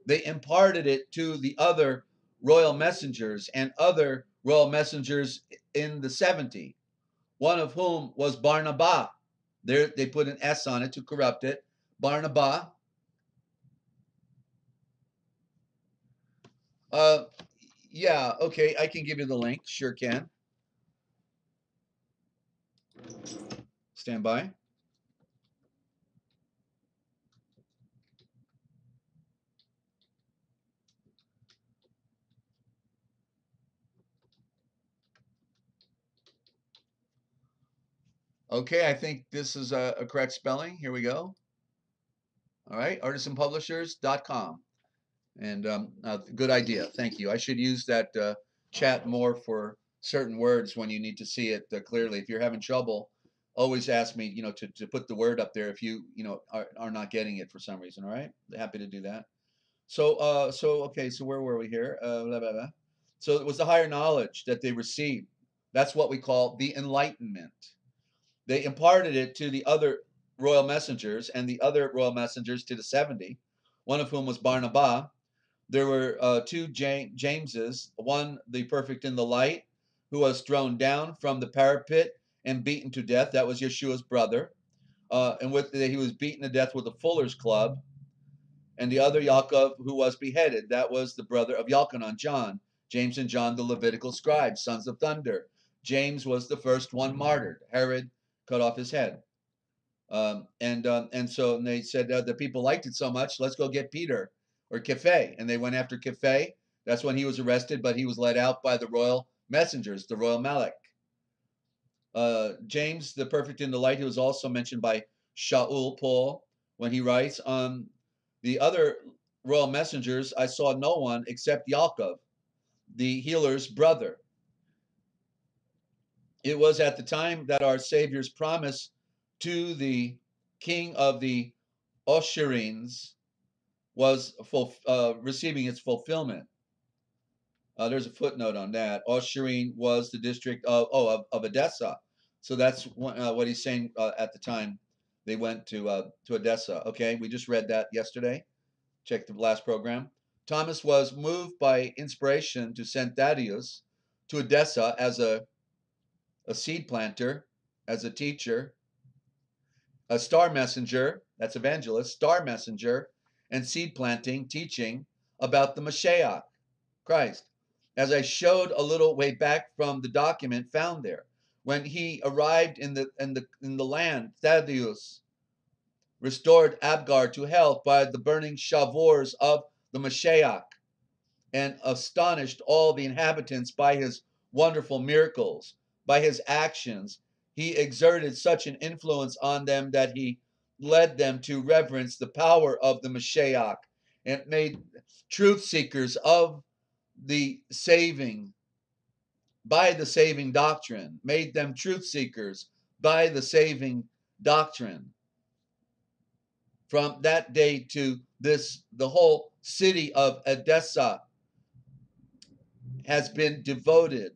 They imparted it to the other royal messengers and other royal messengers in the 70, one of whom was Barnabas. There, they put an S on it to corrupt it. Barnabas. Uh, yeah, okay, I can give you the link. Sure can. Stand by. Okay, I think this is a correct spelling. Here we go. All right, artisanpublishers.com. And good idea. Thank you. I should use that chat more for certain words when you need to see it clearly. If you're having trouble, always ask me, to put the word up there if are not getting it for some reason. All right, happy to do that. Okay, so where were we here? Blah, blah, blah. So it was the higher knowledge that they received. That's what we call the Enlightenment. They imparted it to the other royal messengers and the other royal messengers to the 70, one of whom was Barnabas. There were two Jameses, one the perfect in the light, who was thrown down from the parapet and beaten to death. That was Yeshua's brother. He was beaten to death with a fuller's club. And the other Yaakov, who was beheaded, that was the brother of Yalkanan, John. James and John, the Levitical scribes, sons of thunder. James was the first one martyred. Herod cut off his head. And they said the people liked it so much, let's go get Peter or Kefe. And they went after Kefe. That's when he was arrested, but he was let out by the royal messengers, the royal Malek. James, the perfect in the light, he was also mentioned by Shaul, Paul, when he writes, the other royal messengers, I saw no one except Yaakov, the healer's brother. It was at the time that our Savior's promise to the king of the Osherines was receiving its fulfillment. There's a footnote on that. Osherine was the district of Edessa. So that's what he's saying at the time they went to Edessa. Okay, we just read that yesterday. Check the last program. Thomas was moved by inspiration to send Thaddeus to Edessa as a seed planter, as a teacher, a star messenger, that's evangelist, star messenger, and seed planting, teaching about the Mashiach, Christ. As I showed a little way back from the document found there, when he arrived in the land, Thaddeus restored Abgar to health by the burning shavors of the Mashiach, and astonished all the inhabitants by his wonderful miracles, by his actions. He exerted such an influence on them that he led them to reverence the power of the Mashiach and made truth seekers of the saving by the saving doctrine, made them truth seekers by the saving doctrine. From that day to this, the whole city of Edessa has been devoted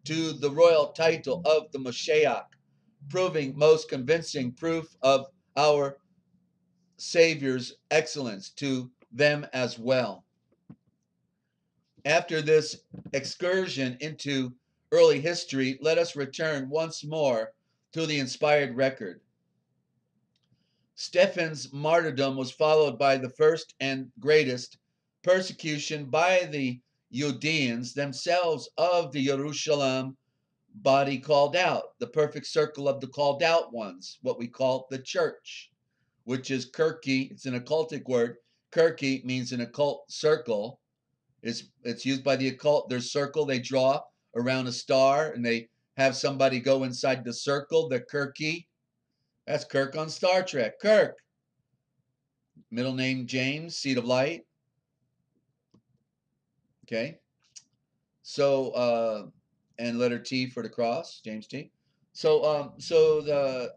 to the royal title of the Mashiach, proving most convincing proof of our Savior's excellence to them as well. After this excursion into early history, let us return once more to the inspired record. Stephen's martyrdom was followed by the first and greatest persecution by the Judeans themselves of the Jerusalem body called out, the perfect circle of the called out ones, what we call the church, which is Kirki. It's an occultic word. Kirki means an occult circle. It's used by the occult. Their circle they draw around a star, and they have somebody go inside the circle, the Kirki. That's Kirk on Star Trek. Kirk. Middle name James, seed of light. Okay. So and letter T for the cross, James T. So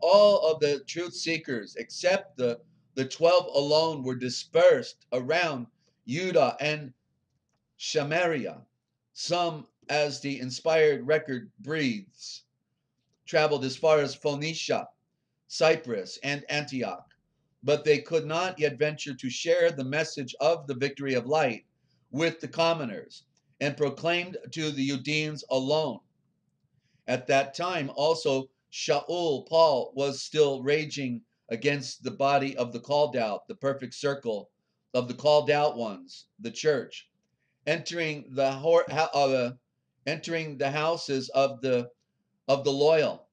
all of the truth seekers except the 12 alone were dispersed around Judah and Samaria. Some, as the inspired record breathes, traveled as far as Phoenicia, Cyprus, and Antioch, but they could not yet venture to share the message of the victory of light with the commoners, and proclaimed to the Judeans alone. At that time also Shaul, Paul, was still raging against the body of the called out, the perfect circle of the called out ones, the church, entering entering the houses of the loyal,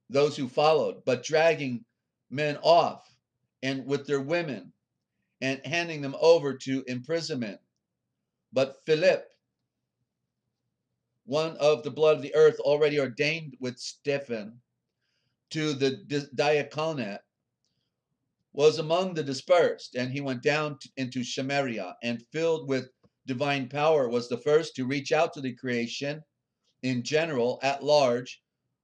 those who followed, but dragging men off and with their women and handing them over to imprisonment. But Philip, one of the blood of the earth, already ordained with Stephen to the diaconate, was among the dispersed, and he went down into Samaria, and filled with divine power, was the first to reach out to the creation in general, at large,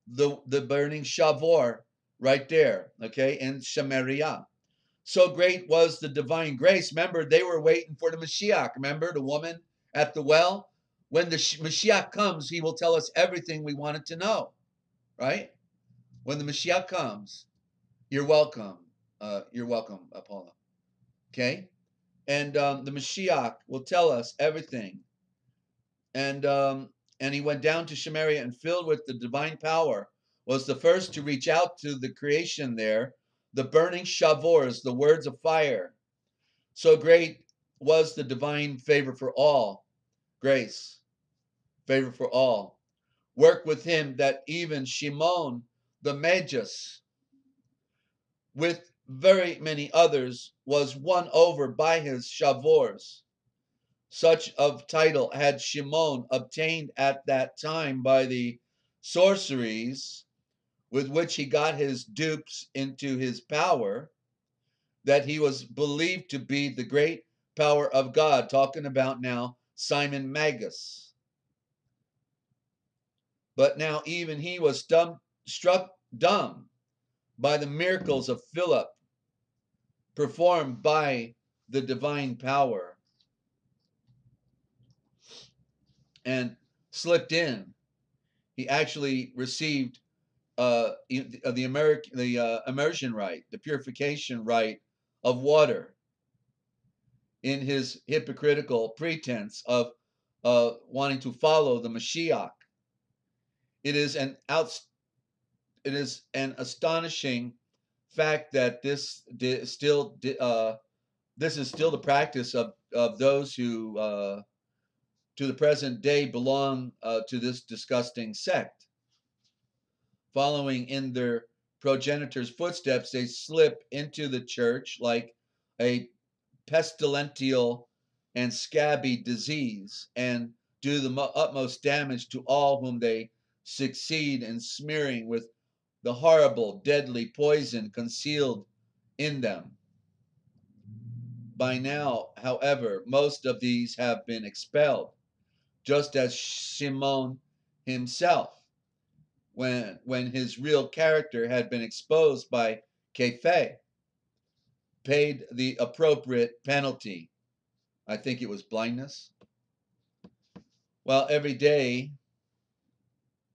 the burning Shavor right there, okay, in Samaria. So great was the divine grace. Remember, they were waiting for the Mashiach. Remember the woman at the well? When the Mashiach comes, he will tell us everything we wanted to know, right? When the Mashiach comes, you're welcome. You're welcome, Paula. Okay? And the Mashiach will tell us everything. And he went down to Samaria, and filled with the divine power, was the first to reach out to the creation there, the burning Shavors, the words of fire. So great was the divine favor for all, grace, favor for all. Work with him that even Shimon the Magus, with very many others, was won over by his Shavors. Such of title had Shimon obtained at that time by the sorceries with which he got his dupes into his power, that he was believed to be the great power of God, talking about now Simon Magus. But now even he was struck dumb by the miracles of Philip performed by the divine power, and slipped in. He actually received the immersion rite, the purification rite of water, in his hypocritical pretense of wanting to follow the Mashiach. It is an astonishing fact that this is still the practice of those who to the present day belong to this disgusting sect. Following in their progenitors' footsteps, they slip into the church like a pestilential and scabby disease, and do the utmost damage to all whom they succeed in smearing with the horrible, deadly poison concealed in them. By now, however, most of these have been expelled, just as Shimon himself, when his real character had been exposed by Kephe, paid the appropriate penalty. I think it was blindness. Well, every day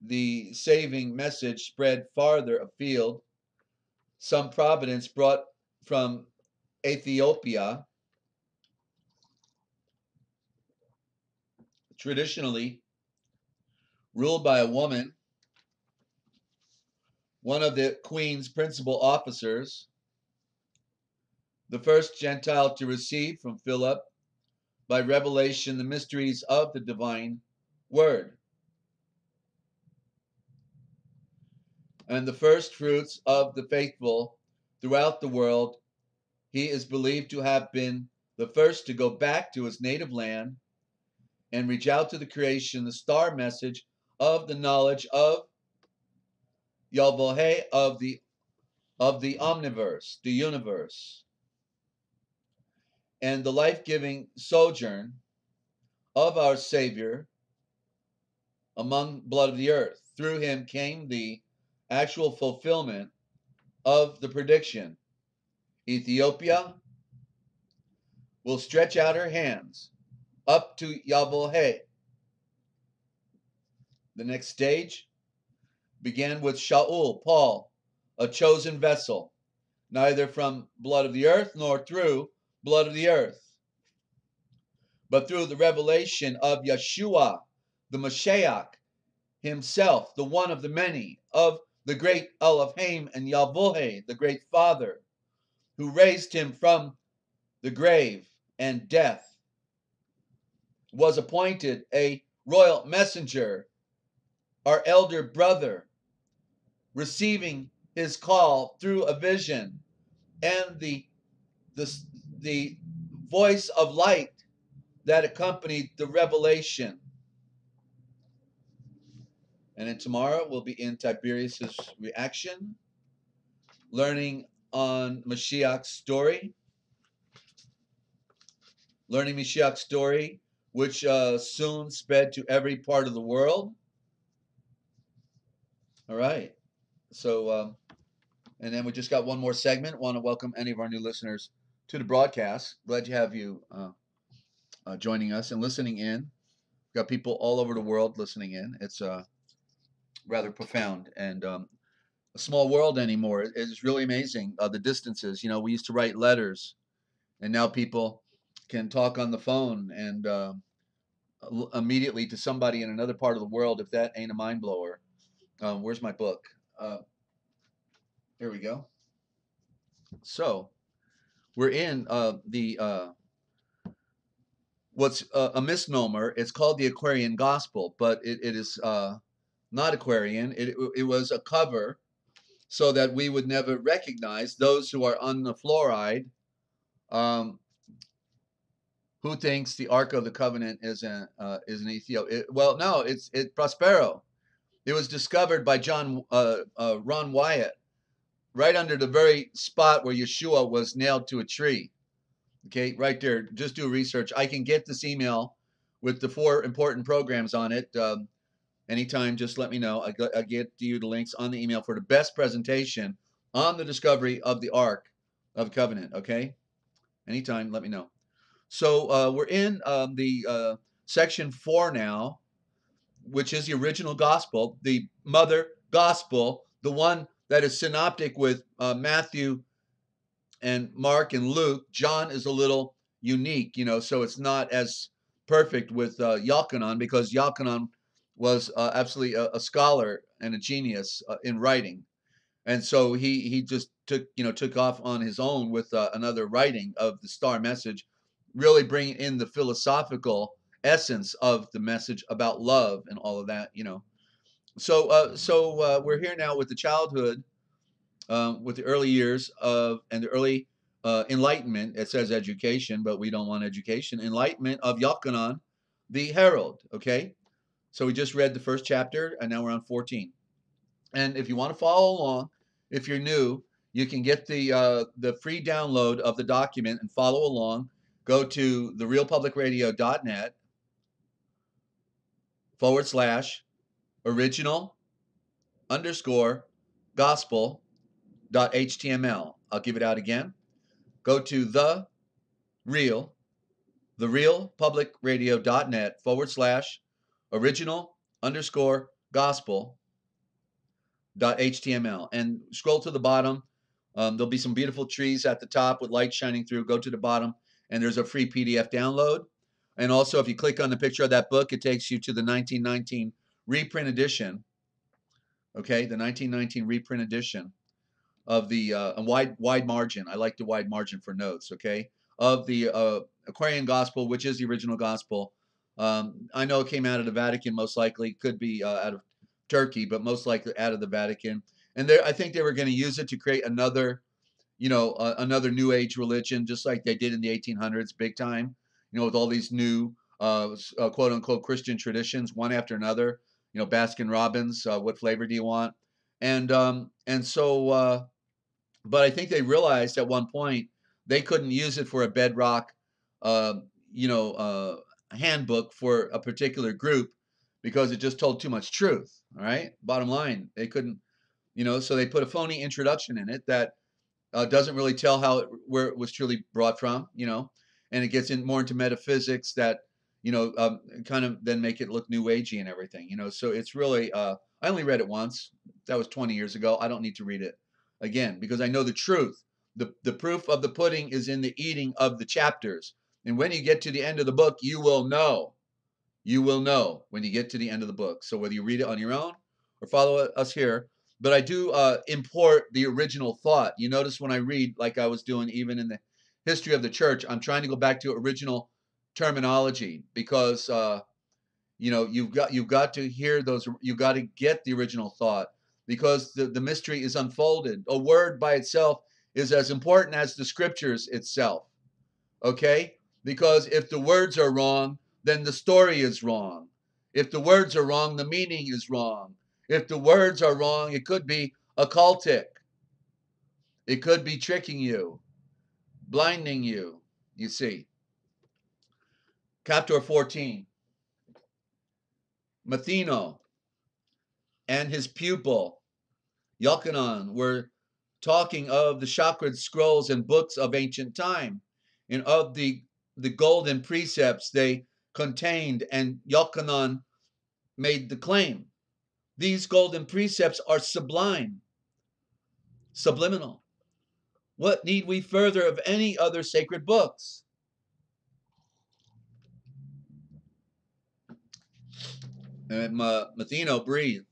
the saving message spread farther afield. Some providence brought from Ethiopia, traditionally ruled by a woman, one of the queen's principal officers, the first Gentile to receive from Philip by revelation the mysteries of the divine word, and the first fruits of the faithful throughout the world. He is believed to have been the first to go back to his native land and reach out to the creation the star message of the knowledge of Yalvohe, of the omniverse, the universe, and the life-giving sojourn of our Savior among blood of the earth. Through him came the actual fulfillment of the prediction. Ethiopia will stretch out her hands up to Yalvohe. The next stage began with Shaul, Paul, a chosen vessel, neither from blood of the earth nor through blood of the earth, but through the revelation of Yeshua, the Mashiach himself, the one of the many, of the great Elohim and Yahweh, the great Father, who raised him from the grave and death, was appointed a royal messenger, our elder brother, receiving his call through a vision and the voice of light that accompanied the revelation. And then tomorrow we'll be in Tiberius's reaction, learning on Mashiach's story, which soon sped to every part of the world. All right. So, and then we just got one more segment. Want to welcome any of our new listeners to the broadcast. Glad to have you joining us and listening in. We've got people all over the world listening in. It's rather profound and a small world anymore. It's really amazing, the distances. You know, we used to write letters, and now people can talk on the phone and immediately to somebody in another part of the world, if that ain't a mind blower. Where's my book? Here we go. So we're in what's a misnomer. It's called the Aquarian Gospel, but it is not Aquarian. It was a cover so that we would never recognize those who are on the fluoride, who thinks the Ark of the Covenant is an Ethiopia. Well, no, it's Prospero. It was discovered by Ron Wyatt right under the very spot where Yeshua was nailed to a tree. Okay, right there. Just do research. I can get this email with the 4 important programs on it. Anytime, just let me know. I get you the links on the email for the best presentation on the discovery of the Ark of the Covenant. Okay, anytime, let me know. So we're in the section 4 now, which is the original gospel, the mother gospel, the one that is synoptic with Matthew and Mark and Luke. John is a little unique, you know, so it's not as perfect with Yochanan, because Yochanan was absolutely a scholar and a genius in writing, and so he just took off on his own with another writing of the Star Message, really bringing in the philosophical essence of the message about love and all of that, you know. So we're here now with the childhood, with the early years and the early enlightenment. It says education, but we don't want education. Enlightenment of Yochanan, the herald. Okay, so we just read the first chapter, and now we're on 14. And if you want to follow along, if you're new, you can get the free download of the document and follow along. Go to therealpublicradio.net /original_gospel.html. I'll give it out again. Go to therealpublicradio.net /original_gospel.html, and scroll to the bottom. There'll be some beautiful trees at the top with light shining through. Go to the bottom, and there's a free PDF download. And also, if you click on the picture of that book, it takes you to the 1919 reprint edition. Okay, the 1919 reprint edition of the wide margin. I like the wide margin for notes. Okay, of the Aquarian Gospel, which is the original gospel. I know it came out of the Vatican, most likely. Could be out of Turkey, but most likely out of the Vatican. And I think they were going to use it to create another, another New Age religion, just like they did in the 1800s, big time. You know, with all these new quote unquote Christian traditions, one after another. You know, Baskin Robbins. What flavor do you want? And so, but I think they realized at one point they couldn't use it for a bedrock, handbook for a particular group, because it just told too much truth. All right. Bottom line, they couldn't, so they put a phony introduction in it that doesn't really tell where it was truly brought from, and it gets more into metaphysics that, kind of then make it look new agey and everything, so it's really, I only read it once. That was 20 years ago. I don't need to read it again, because I know the truth. The proof of the pudding is in the eating of the chapters. And when you get to the end of the book, you will know. You will know when you get to the end of the book. So whether you read it on your own or follow us here, but I do import the original thought. You notice when I read, like I was doing even in the history of the church, I'm trying to go back to original terminology, because you've got to hear those. You've got to get the original thought, because the mystery is unfolded. A word by itself is as important as the scriptures itself. Okay? Because if the words are wrong, then the story is wrong. If the words are wrong, the meaning is wrong. If the words are wrong, it could be occultic. It could be tricking you, blinding you, you see. Chapter 14. Matheno and his pupil, Yochanan, were talking of the chakra scrolls and books of ancient time, and of the golden precepts they contained, and Yochanan made the claim. These golden precepts are sublime, subliminal. What need we further of any other sacred books? And Matheno breathed.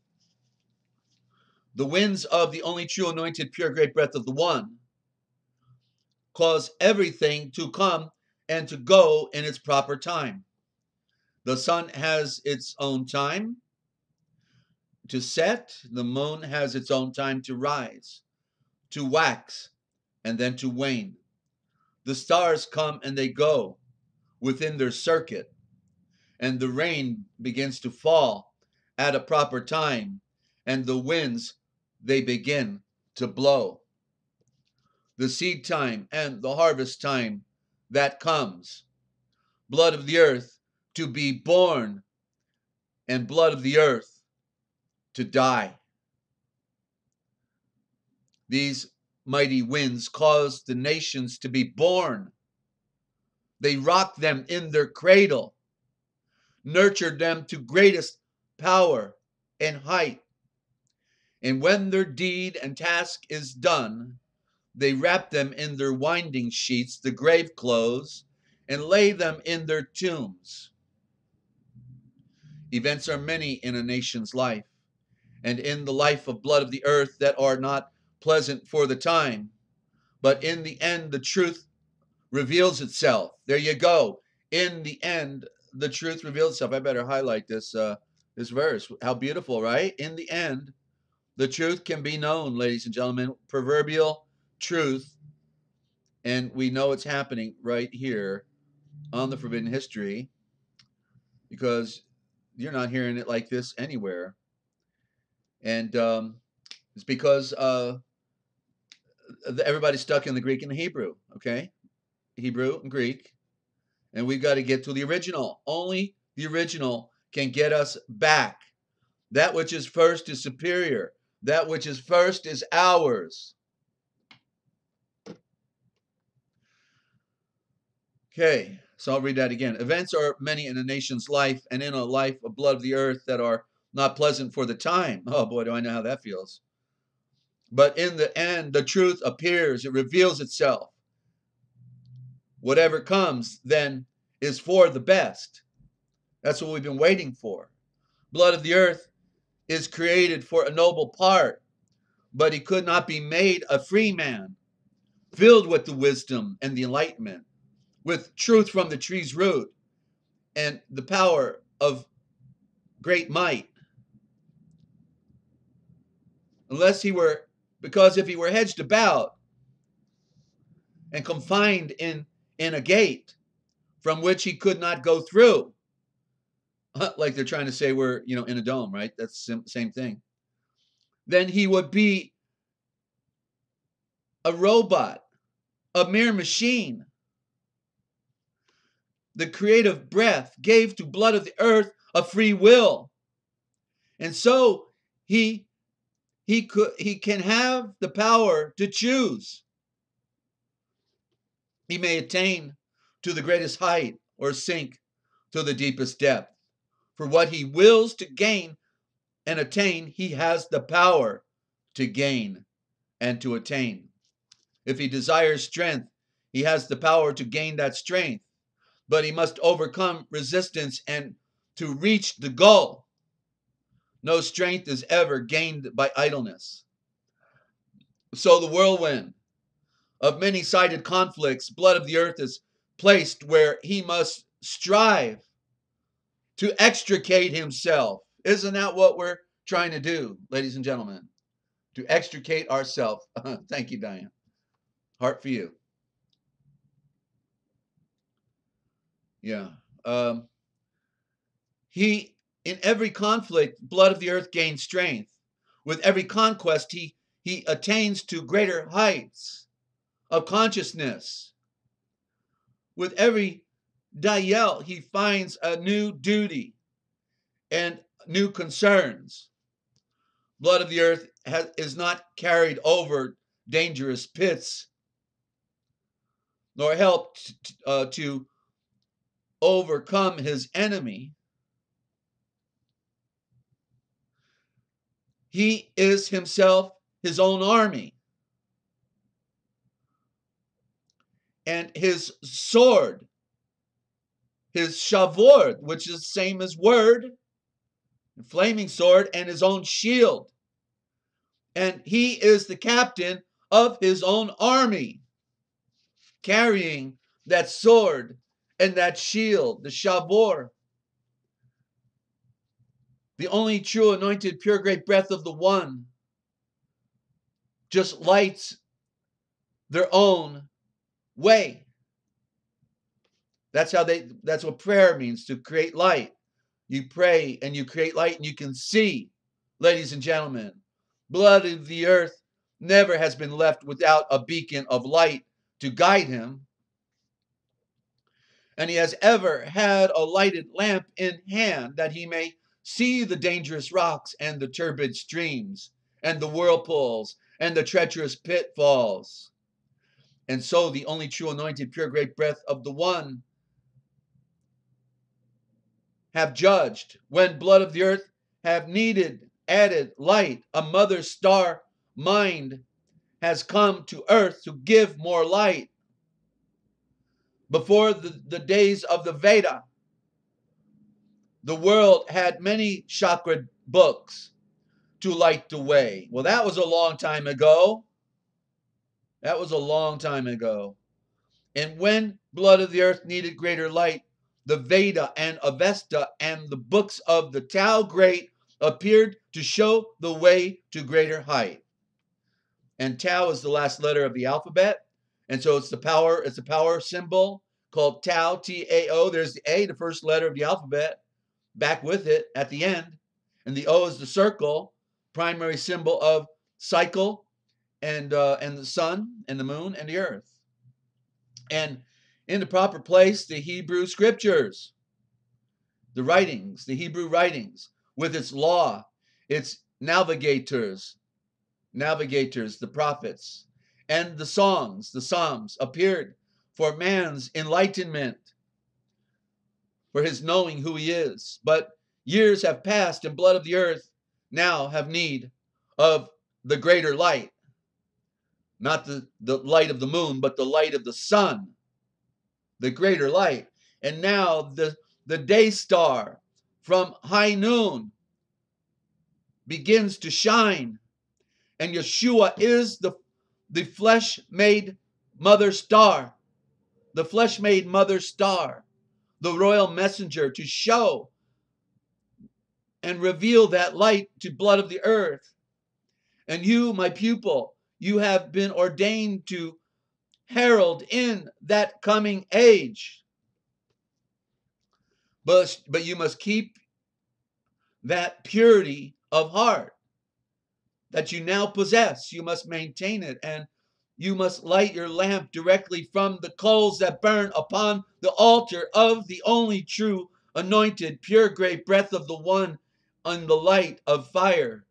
The winds of the only true anointed pure great breath of the One cause everything to come and to go in its proper time. The sun has its own time to set, the moon has its own time to rise, to wax, and then to wane. The stars come and they go within their circuit, and the rain begins to fall at a proper time, and the winds, they begin to blow. The seed time and the harvest time that comes, blood of the earth to be born, and blood of the earth to die. These mighty winds cause the nations to be born. They rock them in their cradle, nurtured them to greatest power and height. And when their deed and task is done, they wrap them in their winding sheets, the grave clothes, and lay them in their tombs. Events are many in a nation's life, and in the life of blood of the earth, that are not pleasant for the time, but in the end the truth reveals itself. There you go. In the end, the truth reveals itself. I better highlight this this verse. How beautiful, right? In the end, the truth can be known, ladies and gentlemen. Proverbial truth. And we know it's happening right here on the Forbidden History, because you're not hearing it like this anywhere. And it's because everybody's stuck in the Greek and the Hebrew, okay? Hebrew and Greek. And we've got to get to the original. Only the original can get us back. That which is first is superior. That which is first is ours. Okay, so I'll read that again. Events are many in a nation's life, and in a life of blood of the earth, that are not pleasant for the time. Oh boy, do I know how that feels. But in the end, the truth appears. It reveals itself. Whatever comes then is for the best. That's what we've been waiting for. Blood of the earth is created for a noble part, but he could not be made a free man, filled with the wisdom and the enlightenment, with truth from the tree's root and the power of great might. Because if he were hedged about and confined in a gate from which he could not go through, like they're trying to say we're, in a dome, right? That's the same thing. Then he would be a robot, a mere machine. The creative breath gave to blood of the earth a free will. And so he can have the power to choose. He may attain to the greatest height or sink to the deepest depth. For what he wills to gain and attain, he has the power to gain and to attain. If he desires strength, he has the power to gain that strength, but he must overcome resistance and to reach the goal. No strength is ever gained by idleness. So the whirlwind of many-sided conflicts, blood of the earth, is placed where he must strive to extricate himself. Isn't that what we're trying to do, ladies and gentlemen? To extricate ourselves. Thank you, Diane. Heart for you. Yeah. He, in every conflict, blood of the earth gains strength. With every conquest, he attains to greater heights of consciousness. With every Dayel, he finds a new duty and new concerns. Blood of the earth is not carried over dangerous pits, nor helped to overcome his enemy. He is himself his own army. And his sword, his shavord, which is the same as word, flaming sword, and his own shield. And he is the captain of his own army, carrying that sword and that shield, the shavor. The only true anointed pure great breath of the one just lights their own way. That's what prayer means, to create light. You pray and you create light and you can see, ladies and gentlemen. Blood of the earth never has been left without a beacon of light to guide him. And he has ever had a lighted lamp in hand that he may see the dangerous rocks and the turbid streams and the whirlpools and the treacherous pitfalls. And so the only true anointed pure great breath of the one have judged when blood of the earth have needed added light. A mother star mind has come to earth to give more light. Before the days of the Veda, the world had many chakra books to light the way. Well, that was a long time ago. That was a long time ago. And when blood of the earth needed greater light, the Veda and Avesta and the books of the Tao Great appeared to show the way to greater height. And Tao is the last letter of the alphabet. And so it's the power symbol called Tao, T-A-O. There's the A, the first letter of the alphabet, back with it at the end. And the O is the circle, primary symbol of cycle and the sun and the moon and the earth. And in the proper place, the Hebrew scriptures, the writings, the Hebrew writings, with its law, its navigators, the prophets, and the songs, the psalms, appeared for man's enlightenment, for his knowing who he is. But years have passed, and blood of the earth now have need of the greater light. Not the light of the moon, but the light of the sun, the greater light. And now the day star from high noon begins to shine. And Yeshua is the flesh-made mother star, the flesh-made mother star, the royal messenger to show and reveal that light to blood of the earth. And you, my pupil, you have been ordained to herald in that coming age. But you must keep that purity of heart that you now possess. You must maintain it, and you must light your lamp directly from the coals that burn upon the altar of the only true anointed pure great breath of the one on the light of fire.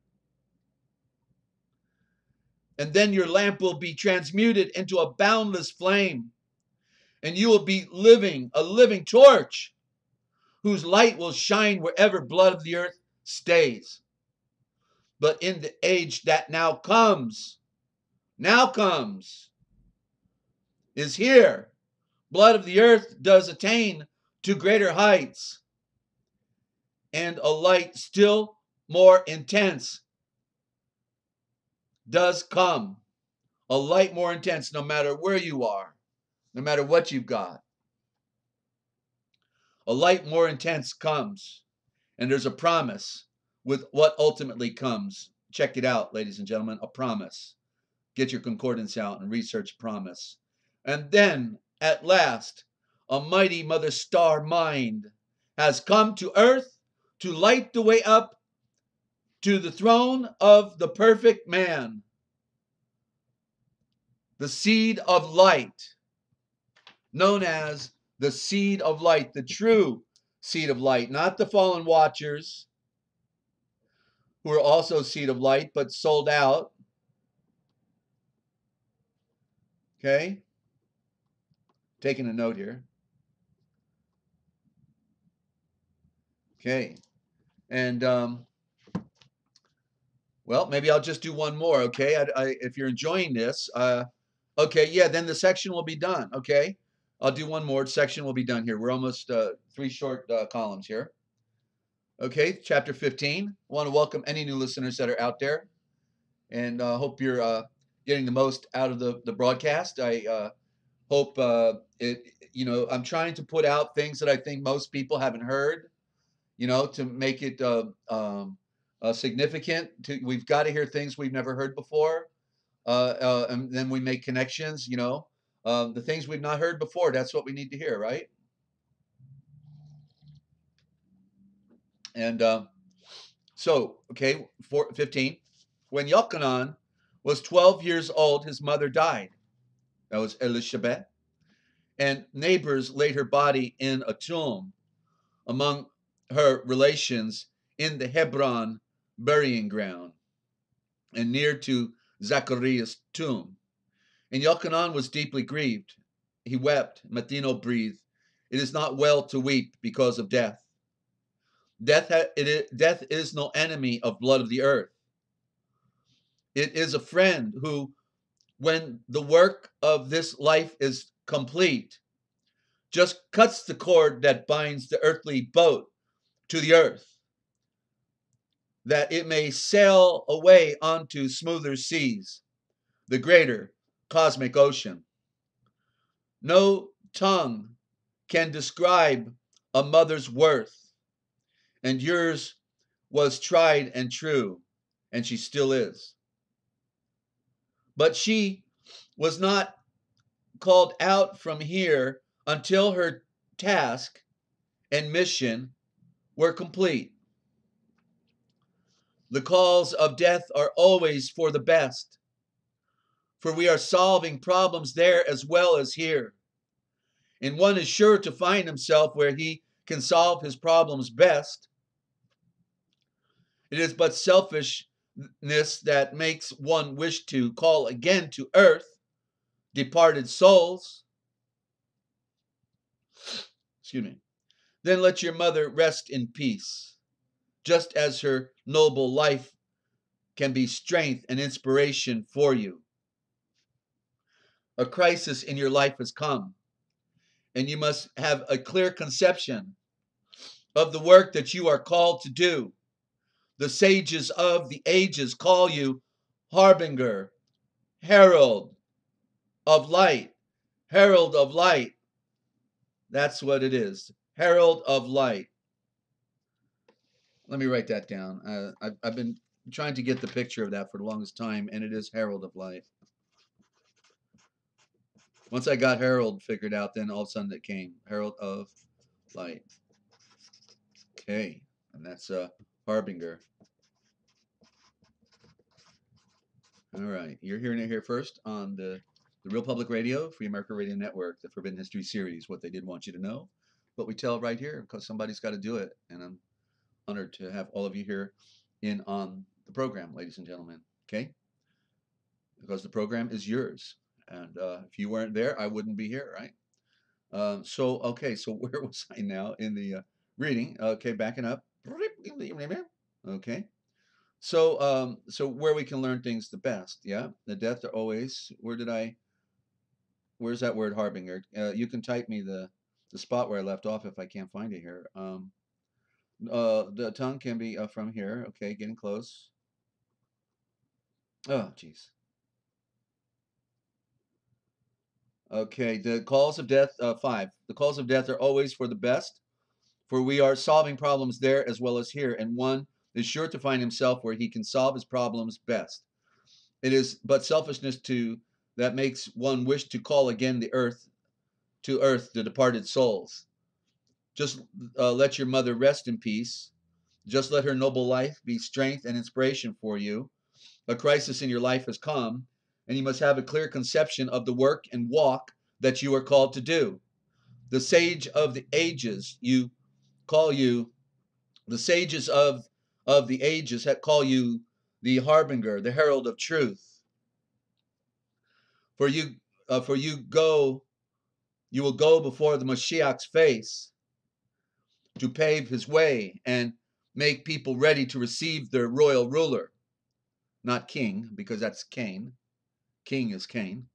And then your lamp will be transmuted into a boundless flame, and you will be a living torch whose light will shine wherever blood of the earth stays. But in the age that now comes, is here, blood of the earth does attain to greater heights, and a light still more intense does come. A light more intense, no matter where you are, no matter what you've got. A light more intense comes, and there's a promise with what ultimately comes. Check it out, ladies and gentlemen, a promise. Get your concordance out and research promise. And then, at last, a mighty mother star mind has come to earth to light the way up to the throne of the perfect man. The seed of light, known as the seed of light, the true seed of light, not the fallen watchers, who are also seed of light, but sold out. Okay? Taking a note here. Okay. And, well, maybe I'll just do one more, okay? If you're enjoying this, okay, yeah, then the section will be done, okay? I'll do one more. Section will be done here. We're almost 3 short columns here. Okay, chapter 15. I want to welcome any new listeners that are out there, and hope you're getting the most out of the broadcast. I hope I'm trying to put out things that I think most people haven't heard, to make it significant. We've got to hear things we've never heard before, and then we make connections. The things we've not heard before. That's what we need to hear, right? And okay, 15. When Yochanan was 12 years old, his mother died. That was Elishebet. And neighbors laid her body in a tomb among her relations in the Hebron burying ground and near to Zachariah's tomb. And Yochanan was deeply grieved. He wept. Matino breathed. It is not well to weep because of death. Death is no enemy of blood of the earth. It is a friend who, when the work of this life is complete, just cuts the cord that binds the earthly boat to the earth, that it may sail away onto smoother seas, the greater cosmic ocean. No tongue can describe a mother's worth, and yours was tried and true, and she still is. But she was not called out from here until her task and mission were complete. The calls of death are always for the best, for we are solving problems there as well as here. And one is sure to find himself where he can solve his problems best. It is but selfishness that makes one wish to call again to earth departed souls. Excuse me. Then let your mother rest in peace, just as her noble life can be strength and inspiration for you. A crisis in your life has come, and you must have a clear conception of the work that you are called to do. The sages of the ages call you harbinger, herald of light, herald of light. That's what it is, herald of light. Let me write that down. I've been trying to get the picture of that for the longest time, and it is herald of light. Once I got herald figured out, then all of a sudden it came, herald of light. Okay, and that's harbinger. All right, you're hearing it here first on the Real Public Radio, Free America Radio Network, the Forbidden History Series, what they did want you to know, what we tell right here, because somebody's got to do it, and I'm honored to have all of you here in on the program, ladies and gentlemen, okay? Because the program is yours, and if you weren't there, I wouldn't be here, right? So where was I now in the reading? Okay, backing up. Okay. So where we can learn things the best, yeah? The death are always, where's that word harbinger? You can type me the spot where I left off if I can't find it here. The tongue can be from here. Okay, getting close. Oh, jeez. Okay, the calls of death, 5. The calls of death are always for the best, for we are solving problems there as well as here, and one is sure to find himself where he can solve his problems best. It is but selfishness that makes one wish to call again to earth the departed souls. Just let your mother rest in peace. Just let her noble life be strength and inspiration for you. A crisis in your life has come, and you must have a clear conception of the work and walk that you are called to do. The sage of the ages, the sages of the ages call you the harbinger, the herald of truth. For you, you will go before the Mashiach's face to pave his way and make people ready to receive their royal ruler. Not king, because that's Cain. King is Cain.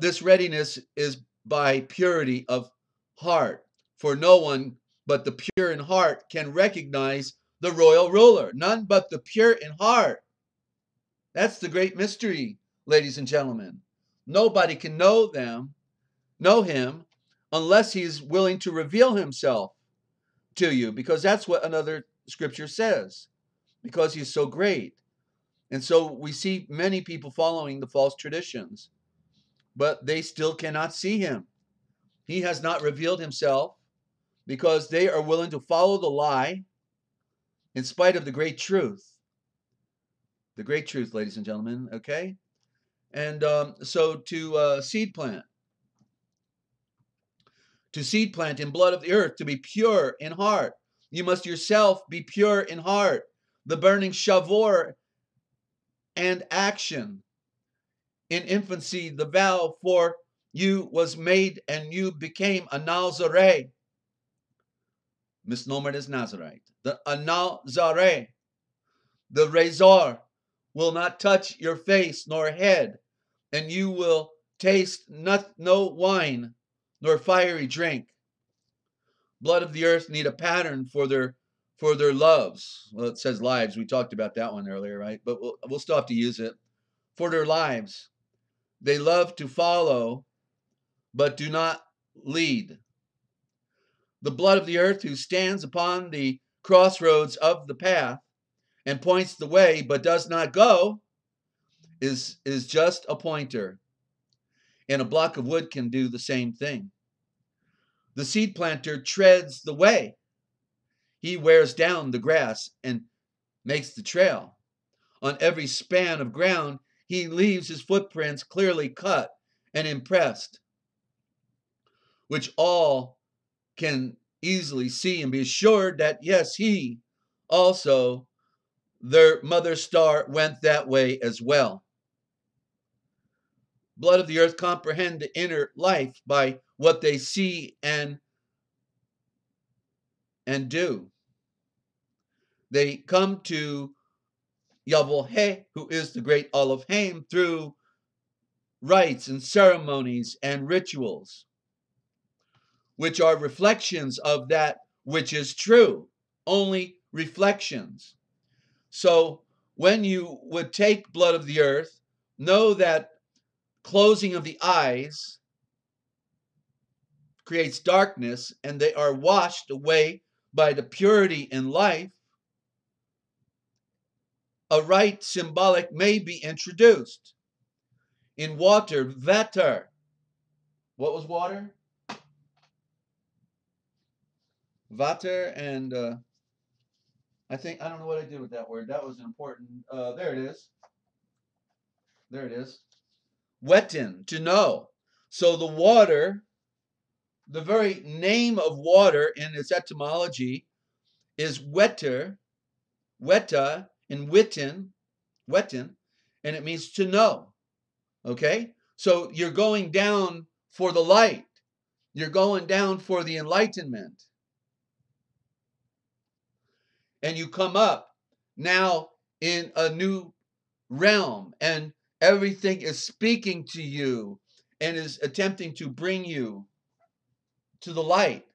This readiness is by purity of heart, for no one but the pure in heart can recognize the royal ruler. None but the pure in heart. That's the great mystery, ladies and gentlemen. Nobody can know him, unless he's willing to reveal himself to you, because that's what another scripture says, because he's so great. And so we see many people following the false traditions, but they still cannot see him. He has not revealed himself because they are willing to follow the lie in spite of the great truth. The great truth, ladies and gentlemen, okay? And so to seed plant in blood of the earth, to be pure in heart, you must yourself be pure in heart. The burning shavor and action. In infancy, the vow for you was made and you became a Nazarene. Misnomered as Nazarite. A Nazarene. The razor will not touch your face nor head, and you will taste no wine nor fiery drink. Blood of the earth need a pattern for their loves. Well, it says lives. We talked about that one earlier, right? But we'll still have to use it. For their lives. They love to follow, but do not lead. The blood of the earth who stands upon the crossroads of the path and points the way, but does not go, is just a pointer. And a block of wood can do the same thing. The seed planter treads the way. He wears down the grass and makes the trail. On every span of ground, he leaves his footprints clearly cut and impressed, which all can easily see and be assured that, yes, he also, their mother star, went that way as well. Blood of the earth comprehend the inner life by what they see and do. They come to Yavohe, who is the great Olive Haim, through rites and ceremonies and rituals, which are reflections of that which is true, only reflections. So when you would take blood of the earth, know that closing of the eyes creates darkness, and they are washed away by the purity in life. A rite symbolic may be introduced. In water, vater. What was water? Vater, and I don't know what I did with that word. That was important. There it is. There it is. Wetin, to know. So the water, the very name of water in its etymology is wetter, weta, and wetin, and it means to know. Okay? So you're going down for the light. You're going down for the enlightenment. And you come up now in a new realm, and everything is speaking to you and is attempting to bring you to the light.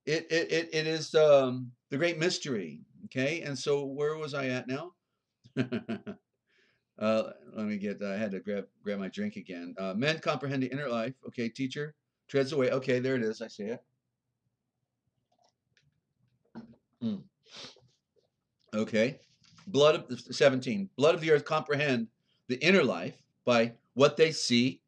it is the great mystery. Okay, and so where was I at now? Let me get. I had to grab my drink again. Men comprehend the inner life. Okay, teacher treads away. Okay, there it is. I see it. Mm. Okay, blood of 17. Blood of the earth comprehend the inner life by what they see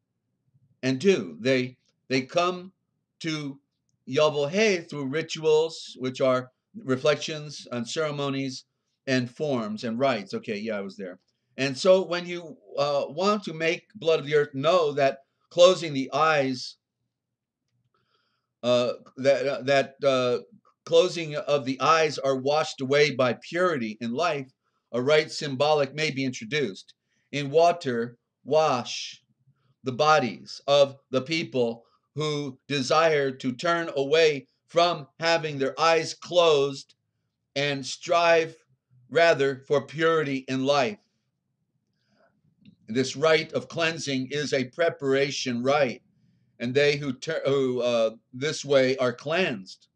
and do. They come to Yahweh through rituals, which are reflections on ceremonies and forms and rites. Okay, yeah, I was there. And so when you want to make blood of the earth, know that closing the eyes, that closing of the eyes are washed away by purity in life, a rite symbolic may be introduced. In water, wash the bodies of the people who desire to turn away from having their eyes closed and strive rather for purity in life. This rite of cleansing is a preparation rite, and they who this way are cleansed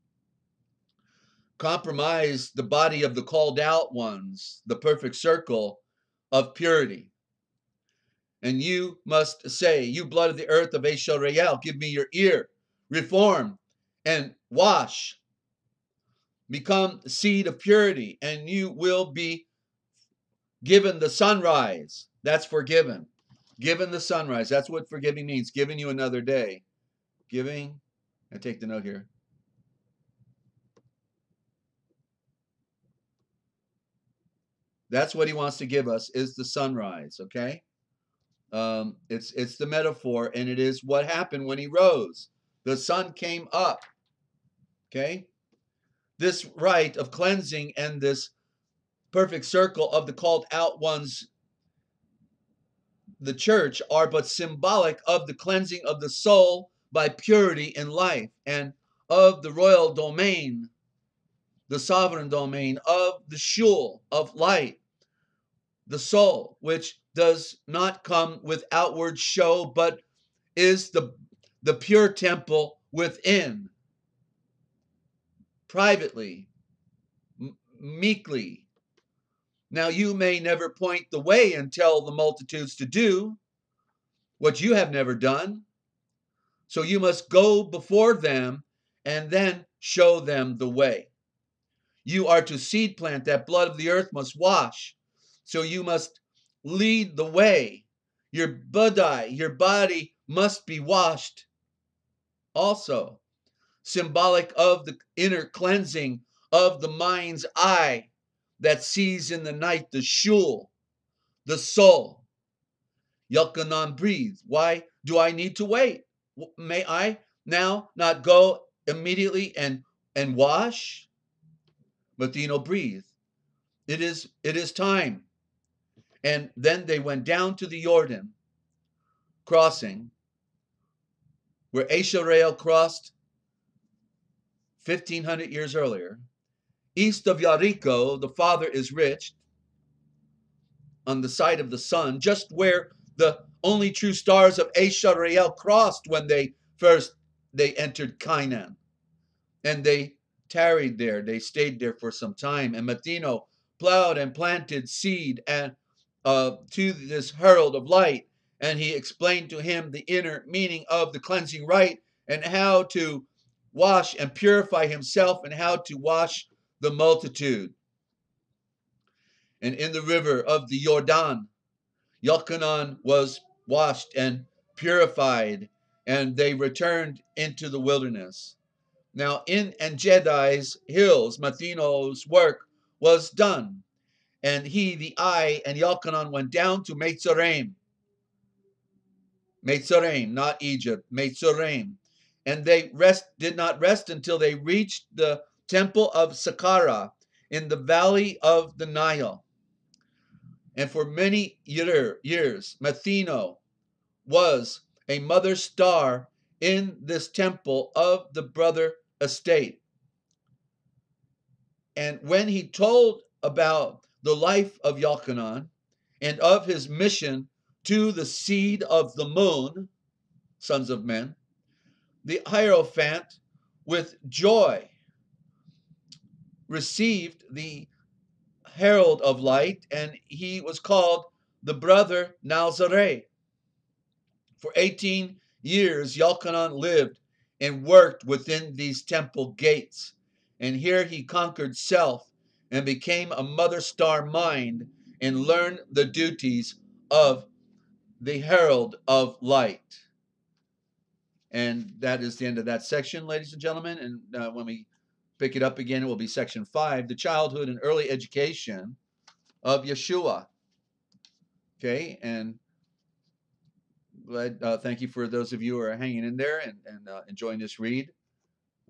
compromise the body of the called out ones, the perfect circle of purity. And you must say, you blood of the earth of Eshoreal, give me your ear, reform and wash, become seed of purity, and you will be given the sunrise. That's forgiven. Given the sunrise. That's what forgiving means. Giving you another day. Giving, I take the note here. That's what he wants to give us, is the sunrise, okay? It's the metaphor, and it is what happened when he rose. The sun came up, okay? This rite of cleansing and this perfect circle of the called out ones, the church, are but symbolic of the cleansing of the soul by purity in life, and of the royal domain, the sovereign domain of the shul of light, the soul, which does not come with outward show, but is the pure temple within, privately, meekly. Now you may never point the way and tell the multitudes to do what you have never done. So you must go before them and then show them the way. You are to seed plant, that blood of the earth must wash. So you must lead the way. Your budai, your body, must be washed also. Symbolic of the inner cleansing of the mind's eye that sees in the night the shul, the soul. Yelkanan breathe. Why do I need to wait? May I now not go immediately and wash? Matino breathe. It is time. And then they went down to the Jordan crossing, where Eshoreal crossed 1,500 years earlier. East of Yarico, the father is rich on the side of the sun, just where the only true stars of Eshoreal crossed when they entered Canaan. And they tarried there. They stayed there for some time. And Mathino plowed and planted seed and to this herald of light. And he explained to him the inner meaning of the cleansing rite and how to wash and purify himself and how to wash the multitude. And in the river of the Jordan, Yochanan was washed and purified, and they returned into the wilderness. Now in Engedi's hills, Mathino's work was done, and he, the eye, and Yochanan went down to Meitzoraim, not Egypt, Meitzoraim, and they did not rest until they reached the temple of Saqqara in the valley of the Nile. And for many years, Mathino was a mother star in this temple of the brother estate. And when he told about the life of Yochanan and of his mission to the seed of the moon, sons of men, the Hierophant with joy received the herald of light, and he was called the brother Nalzare. For 18 years, Yalkanan lived and worked within these temple gates. And here he conquered self and became a mother star mind and learned the duties of the herald of light. And that is the end of that section, ladies and gentlemen. And when we pick it up again, it will be section 5, the childhood and early education of Yeshua. Okay, and thank you for those of you who are hanging in there and enjoying this read.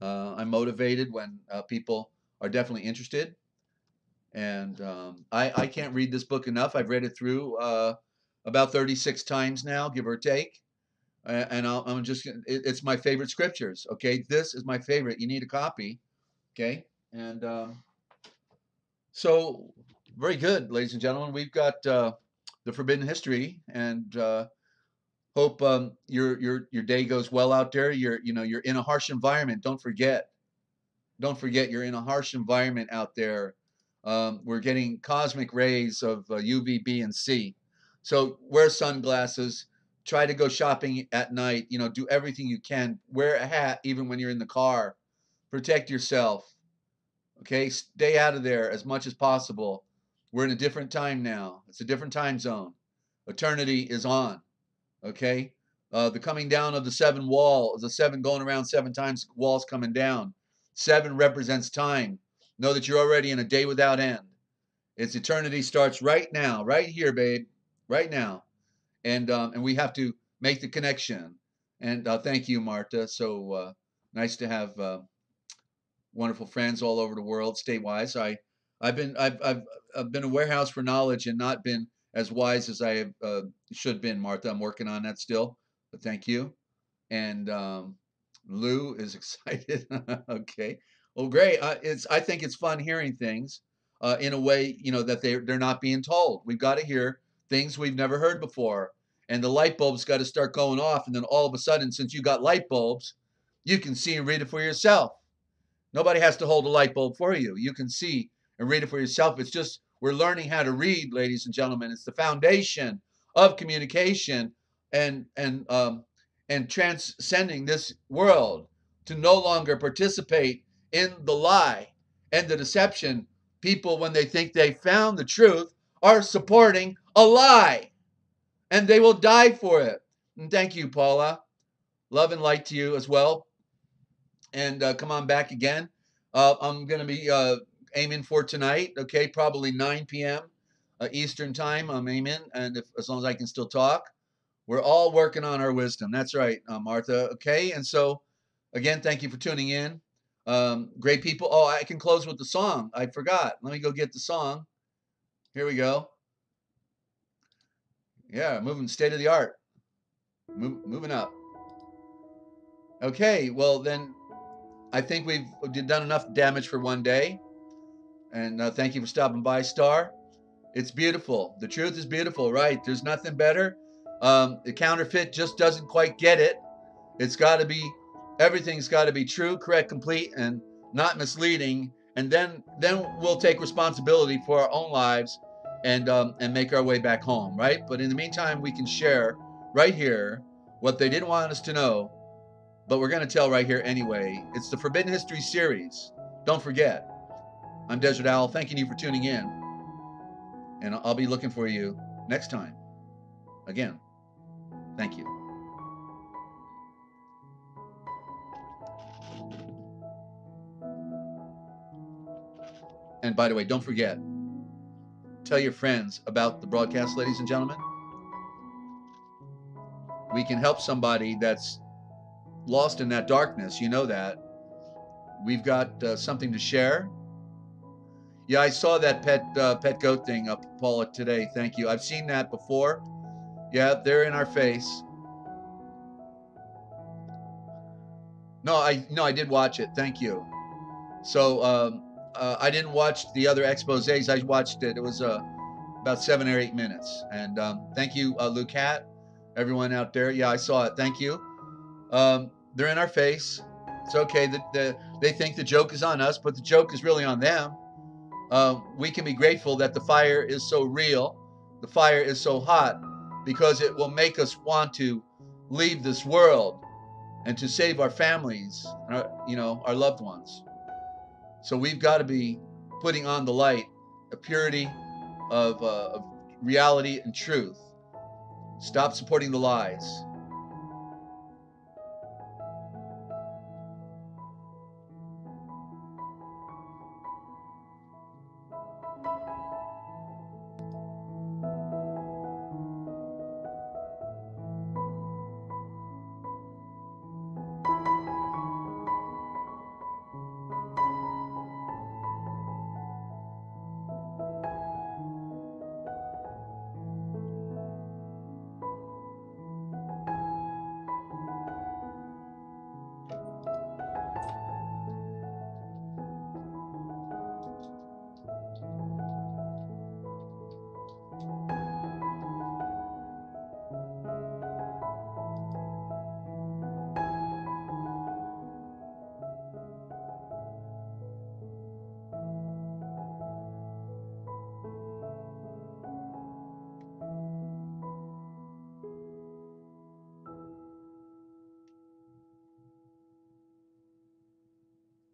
I'm motivated when people are definitely interested. And I can't read this book enough. I've read it through about 36 times now, give or take. And I'm just, it's my favorite scriptures. Okay, this is my favorite. You need a copy. Okay, and so very good, ladies and gentlemen. We've got the Forbidden History, and hope your day goes well out there. You're in a harsh environment. Don't forget you're in a harsh environment out there. We're getting cosmic rays of UV, B, and C. So wear sunglasses. Try to go shopping at night. Do everything you can. Wear a hat even when you're in the car. Protect yourself. Okay, stay out of there as much as possible. We're in a different time now. It's a different time zone. Eternity is on. Okay, the coming down of the 7 walls, the 7 going around 7 times, walls coming down. 7 represents time. Know that you're already in a day without end. Its eternity starts right now, right here, babe, right now. And we have to make the connection. And thank you, Marta. So nice to have wonderful friends all over the world, state-wise. I've been a warehouse for knowledge and not been as wise as I should been, Martha. I'm working on that still, but thank you. And Lou is excited. Okay, well, great. I think it's fun hearing things in a way, that they're not being told. We've got to hear things we've never heard before, and the light bulbs got to start going off. And then all of a sudden, since you got light bulbs, you can see and read it for yourself. Nobody has to hold a light bulb for you. You can see and read it for yourself. It's just we're learning how to read, ladies and gentlemen. It's the foundation of communication and transcending this world to no longer participate in the lie and the deception. People, when they think they found the truth, are supporting a lie, and they will die for it. And thank you, Paula. Love and light to you as well. And come on back again. I'm going to be aiming for tonight, okay, probably 9 p.m. Eastern time. I'm aiming, and as long as I can still talk. We're all working on our wisdom. That's right, Martha. Okay, and so, again, thank you for tuning in. Great people. Oh, I can close with the song. I forgot. Let me go get the song. Here we go. Yeah, moving state of the art. Moving up. Okay, well, then I think we've done enough damage for one day. And thank you for stopping by, Star. It's beautiful. The truth is beautiful, right? There's nothing better. The counterfeit just doesn't quite get it. It's got to be, everything's got to be true, correct, complete, and not misleading. And then we'll take responsibility for our own lives and make our way back home, right? But in the meantime, we can share right here what they didn't want us to know, but we're going to tell right here anyway. It's the Forbidden History series. Don't forget. I'm Desert Owl, thanking you for tuning in. And I'll be looking for you next time. Again, thank you. And by the way, don't forget, tell your friends about the broadcast, ladies and gentlemen. We can help somebody that's lost in that darkness. You know that. We've got something to share. Yeah, I saw that pet goat thing up, Paula, today. Thank you. I've seen that before. Yeah, they're in our face. No, I did watch it. Thank you. So I didn't watch the other exposés. I watched it. It was about 7 or 8 minutes. And thank you, Luke Hat, everyone out there. Yeah, I saw it. Thank you. They're in our face. It's okay that they think the joke is on us, but the joke is really on them. We can be grateful that the fire is so real, the fire is so hot, because it will make us want to leave this world and to save our families, our loved ones. So we've got to be putting on the light, a purity of reality and truth. Stop supporting the lies.